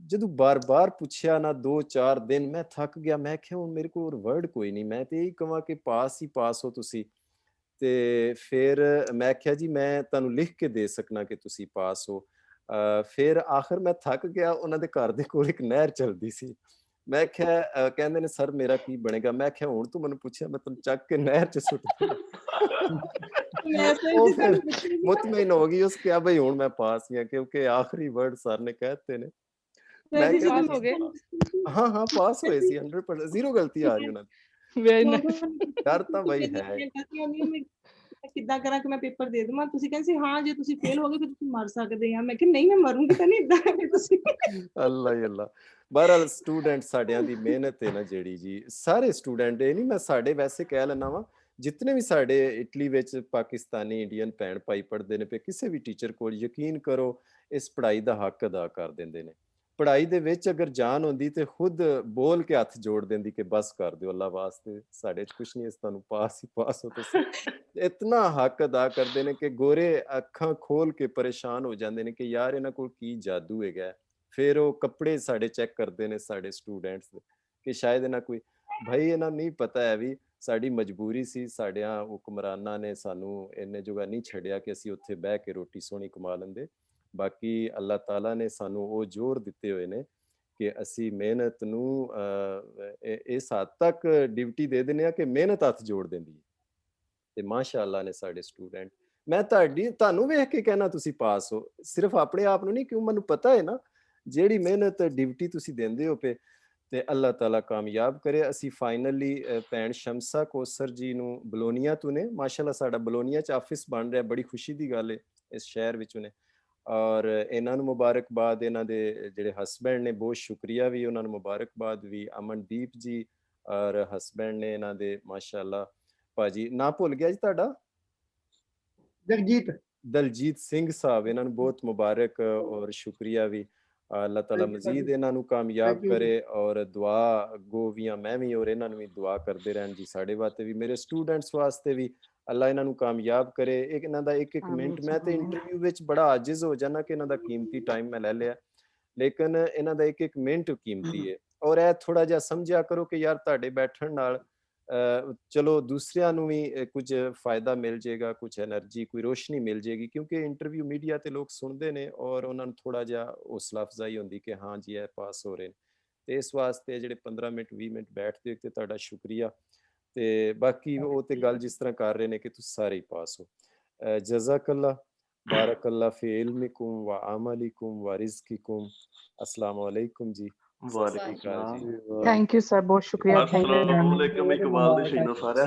ਜਦੋਂ ਬਾਰ-ਬਾਰ ਪੁੱਛਿਆ ਨਾ 2-4 ਦਿਨ ਮੈਂ ਥੱਕ ਗਿਆ। ਮੈਂ ਕਿਹਾ ਹੁਣ ਮੇਰੇ ਕੋਲ ਵਰਡ ਕੋਈ ਨਹੀਂ, ਮੈਂ ਤੇ ਇਹੀ ਕਹਾਂ ਕਿ ਪਾਸ ਹੀ ਪਾਸ ਹੋ ਤੁਸੀਂ। ਤੇ ਫਿਰ ਮੈਂ ਕਿਹਾ ਜੀ ਮੈਂ ਤੁਹਾਨੂੰ ਲਿਖ ਕੇ ਦੇ ਸਕਣਾ ਕਿ ਤੁਸੀਂ ਪਾਸ ਹੋ। ਫਿਰ ਆਖਰ ਮੈਂ ਥੱਕ ਗਿਆ। ਉਹਨਾਂ ਦੇ ਘਰ ਦੇ ਕੋਲ ਇੱਕ ਨਹਿਰ ਚੱਲਦੀ ਸੀ। ਮੈਂ ਕਿਹਾ ਕਹਿੰਦੇ ਨੇ ਸਰ ਮੇਰਾ ਕੀ ਬਣੇਗਾ। ਮੈਂ ਕਿਹਾ ਹੁਣ ਤੂੰ ਮੈਨੂੰ ਪੁੱਛਿਆ, ਮੈਂ ਤੈਨੂੰ ਚੱਕ ਕੇ ਨਹਿਰ 'ਚ ਸੁੱਟ ਦੂੰਗਾ। ਉਹ ਫਿਰ ਮੁਤਮਈਨ ਹੋ ਗਈ। ਉਸ ਕਿਹਾ ਬਈ ਹੁਣ ਮੈਂ ਪਾਸ ਹੀ ਹਾਂ, ਕਿਉਂਕਿ ਆਖਰੀ ਵਰਡ ਸਰ ਨੇ ਕਹਿ ਦਿੱਤੇ ਨੇ। ਮੈਂ ਕਿਹਾ ਹੋ ਗਏ। ਹਾਂ ਹਾਂ ਪਾਸ ਹੋਏ ਸੀ 100%, 0 ਗਲਤੀ ਆ ਗਈ ਉਹਨਾਂ ਦੀ। ਡਰ ਤਾਂ ਬਈ ਹੈ। ਕਿੱਦਾਂ ਕਰਾਂ ਕਿ ਮੈਂ ਪੇਪਰ ਦੇ ਦੇਵਾਂ। ਤੁਸੀਂ ਕਹਿੰਦੇ ਸੀ ਹਾਂ ਜੇ ਤੁਸੀਂ ਫੇਲ ਹੋ ਗਏ ਫਿਰ ਤੁਸੀਂ ਮਰ ਸਕਦੇ ਆ। ਮੈਂ ਕਿਹਾ ਨਹੀਂ ਮੈਂ ਮਰੂੰਗੀ ਤਾਂ ਨਹੀਂ, ਇਦਾਂ ਤੁਸੀਂ। ਅੱਲਾ ਹੀ ਅੱਲਾ। ਬਹਰਹਾਲ ਸਟੂਡੈਂਟ ਸਾਡਿਆਂ ਦੀ ਮਿਹਨਤ ਹੈ ਨਾ ਜਿਹੜੀ ਜੀ, ਸਾਰੇ ਸਟੂਡੈਂਟ, ਇਹ ਨਹੀਂ ਮੈਂ ਸਾਡੇ ਵੈਸੇ ਕਹਿ ਲੈਣਾ ਵਾ, ਜਿਤਨੇ ਵੀ ਸਾਡੇ ਇਟਲੀ ਵਿੱਚ ਪਾਕਿਸਤਾਨੀ ਇੰਡੀਅਨ ਭੈਣ ਭਾਈ ਪੜ੍ਹਦੇ ਨੇ ਪਏ, ਕਿਸੇ ਵੀ ਟੀਚਰ ਕੋਲ ਯਕੀਨ ਕਰੋ ਇਸ ਪੜ੍ਹਾਈ ਦਾ ਹੱਕ ਅਦਾ ਕਰ ਦਿੰਦੇ ਨੇ। ਪੜ੍ਹਾਈ ਦੇ ਵਿੱਚ ਅਗਰ ਜਾਨ ਹੁੰਦੀ ਤੇ ਖੁਦ ਬੋਲ ਕੇ ਹੱਥ ਜੋੜ ਦਿੰਦੀ ਕਿ ਬਸ ਕਰ ਦਿਓ ਅੱਲਾ ਵਾਸਤੇ, ਸਾਡੇ 'ਚ ਕੁਛ ਨਹੀਂ, ਇਸ ਤੁਹਾਨੂੰ ਪਾਸ ਹੀ ਪਾਸ ਹੋ ਤੁਸੀਂ। ਇਤਨਾ ਹੱਕ ਅਦਾ ਕਰਦੇ ਨੇ ਕਿ ਗੋਰੇ ਅੱਖਾਂ ਖੋਲ ਕੇ ਪਰੇਸ਼ਾਨ ਹੋ ਜਾਂਦੇ ਨੇ ਕਿ ਯਾਰ ਇਹਨਾਂ ਕੋਲ ਕੀ ਜਾਦੂ ਹੈਗਾ। ਫਿਰ ਉਹ ਕੱਪੜੇ ਸਾਡੇ ਚੈੱਕ ਕਰਦੇ ਨੇ ਸਾਡੇ ਸਟੂਡੈਂਟਸ ਦੇ ਕਿ ਸ਼ਾਇਦ ਇਹਨਾਂ ਕੋਈ, ਭਾਈ ਇਹਨਾਂ ਨਹੀਂ ਪਤਾ ਹੈ ਵੀ ਸਾਡੀ ਮਜਬੂਰੀ ਸੀ। ਸਾਡਿਆਂ ਹੁਕਮਰਾਨਾਂ ਨੇ ਸਾਨੂੰ ਇੰਨੇ ਜਗ੍ਹਾ ਨਹੀਂ ਛੱਡਿਆ ਕਿ ਅਸੀਂ ਉੱਥੇ ਬਹਿ ਕੇ ਰੋਟੀ ਸੋਹਣੀ ਕਮਾ ਲੈਂਦੇ। ਬਾਕੀ ਅੱਲਾਹ ਤਾਲਾ ਨੇ ਸਾਨੂੰ ਉਹ ਜ਼ੋਰ ਦਿੱਤੇ ਹੋਏ ਨੇ ਕਿ ਅਸੀਂ ਮਿਹਨਤ ਨੂੰ ਇਸ ਹੱਦ ਤੱਕ ਡਿਊਟੀ ਦੇ ਦਿੰਦੇ ਹਾਂ ਕਿ ਮਿਹਨਤ ਹੱਥ ਜੋੜ ਦਿੰਦੀ ਹੈ। ਤੇ ਮਾਸ਼ਾ ਅੱਲਾ ਨੇ ਸਾਡੇ ਸਟੂਡੈਂਟ, ਮੈਂ ਤੁਹਾਨੂੰ ਵੇਖ ਕੇ ਕਹਿਣਾ ਤੁਸੀਂ ਪਾਸ ਹੋ, ਸਿਰਫ ਆਪਣੇ ਆਪ ਨੂੰ ਨਹੀਂ, ਕਿਉਂ ਮੈਨੂੰ ਪਤਾ ਹੈ ਨਾ ਜਿਹੜੀ ਮਿਹਨਤ ਡਿਊਟੀ ਤੁਸੀਂ ਦਿੰਦੇ ਹੋ ਪਏ, ਤੇ ਅੱਲਾਹ ਤਾਲਾ ਕਾਮਯਾਬ ਕਰੇ। ਅਸੀਂ ਫਾਈਨਲੀ ਭੈਣ ਸ਼ਮਸਾ ਕੋਸਰ ਜੀ ਨੂੰ ਬਲੋਨੀਆ ਤੋਂ ਨੇ, ਮਾਸ਼ਾ ਅੱਲਾ ਸਾਡਾ ਬਲੋਨੀਆ 'ਚ ਆਫਿਸ ਬਣ ਰਿਹਾ, ਬੜੀ ਖੁਸ਼ੀ ਦੀ ਗੱਲ ਹੈ ਇਸ ਸ਼ਹਿਰ ਵਿੱਚੋਂ ਨੇ। ਔਰ ਇਹਨਾਂ ਨੂੰ ਮੁਬਾਰਕਬਾਦ, ਇਹਨਾਂ ਦੇ ਜਿਹੜੇ ਹਸਬੈਂਡ ਨੇ ਬਹੁਤ ਸ਼ੁਕਰੀਆ ਵੀ, ਉਹਨਾਂ ਨੂੰ ਮੁਬਾਰਕਬਾਦ ਵੀ। ਅਮਨਦੀਪ ਜੀ ਔਰ ਹਸਬੈਂਡ ਨੇ ਇਹਨਾਂ ਦੇ, ਮਾਸ਼ਾ ਅੱਲਾ। ਭਾਜੀ ਨਾ ਭੁੱਲ ਗਿਆ ਜੀ ਤੁਹਾਡਾ, ਦਲਜੀਤ ਸਿੰਘ ਸਾਹਿਬ, ਇਹਨਾਂ ਨੂੰ ਬਹੁਤ ਮੁਬਾਰਕ ਔਰ ਸ਼ੁਕਰੀਆ ਵੀ। ਅੱਲਾਹ ਤਾਲਾ ਮਜ਼ੀਦ ਇਹਨਾਂ ਨੂੰ ਕਾਮਯਾਬ ਕਰੇ। ਔਰ ਦੁਆ ਗੋ ਵੀ ਮੈਂ ਵੀ, ਔਰ ਇਹਨਾਂ ਨੂੰ ਵੀ ਦੁਆ ਕਰਦੇ ਰਹਿਣ ਜੀ, ਸਾਡੇ ਵਾਸਤੇ ਵੀ, ਮੇਰੇ ਸਟੂਡੈਂਟਸ ਵਾਸਤੇ ਵੀ। ਅੱਲਾ ਇਹਨਾਂ ਨੂੰ ਕਾਮਯਾਬ ਕਰੇ। ਇਹਨਾਂ ਦਾ ਇੱਕ ਮਿੰਟ, ਮੈਂ ਤੇ ਇੰਟਰਵਿਊ ਵਿੱਚ ਬੜਾ ਆਜਿਜ਼ ਹੋ ਜਾਣਾ ਕਿ ਇਹਨਾਂ ਦਾ ਕੀਮਤੀ ਟਾਈਮ ਮੈਂ ਲੈ ਲਿਆ, ਲੇਕਿਨ ਇਹਨਾਂ ਦਾ ਇੱਕ ਮਿੰਟ ਕੀਮਤੀ ਹੈ। ਔਰ ਇਹ ਥੋੜਾ ਜਿਹਾ ਸਮਝਿਆ ਕਰੋ ਕਿ ਯਾਰ ਤੁਹਾਡੇ ਬੈਠਣ ਨਾਲ ਚਲੋ ਦੂਸਰਿਆਂ ਨੂੰ ਵੀ ਕੁਝ ਫਾਇਦਾ ਮਿਲ ਜਾਏਗਾ, ਕੁਝ ਐਨਰਜੀ, ਕੋਈ ਰੋਸ਼ਨੀ ਮਿਲ ਜਾਏਗੀ। ਕਿਉਂਕਿ ਇੰਟਰਵਿਊ ਮੀਡੀਆ ਤੇ ਲੋਕ ਸੁਣਦੇ ਨੇ ਔਰ ਉਹਨਾਂ ਨੂੰ ਥੋੜਾ ਜਿਹਾ ਹੌਸਲਾ ਅਫਜ਼ਾਈ ਹੁੰਦੀ ਕਿ ਹਾਂ ਜੀ ਇਹ ਪਾਸ ਹੋ ਰਹੇ ਨੇ। ਤੇ ਇਸ ਵਾਸਤੇ ਜਿਹੜੇ 15 ਮਿੰਟ 20 ਮਿੰਟ ਬੈਠਦੇ ਤੇ ਤੁਹਾਡਾ ਸ਼ੁਕਰੀਆ। ਤੇ ਬਾਕੀ ਉਹ ਤੇ ਗੱਲ ਜਿਸ ਤਰ੍ਹਾਂ ਕਰ ਰਹੇ ਨੇ ਕਿ ਤੁਸੀਂ ਸਾਰੇ ਹੀ ਪਾਸ ਹੋ। ਜਜ਼ਾਕੱਲਾ, ਬਾਰਕੱਲਾ ਫੀ ਇਲਮਿकुम व अमलिकुम व रिज़्क़िकुम। अस्सलाम वालेकुम जी। वालेकुम सलाम। थैंक यू सर, बहुत शुक्रिया। अस्सलाम वालेकुम, इकबाल दी शहीनो सारा।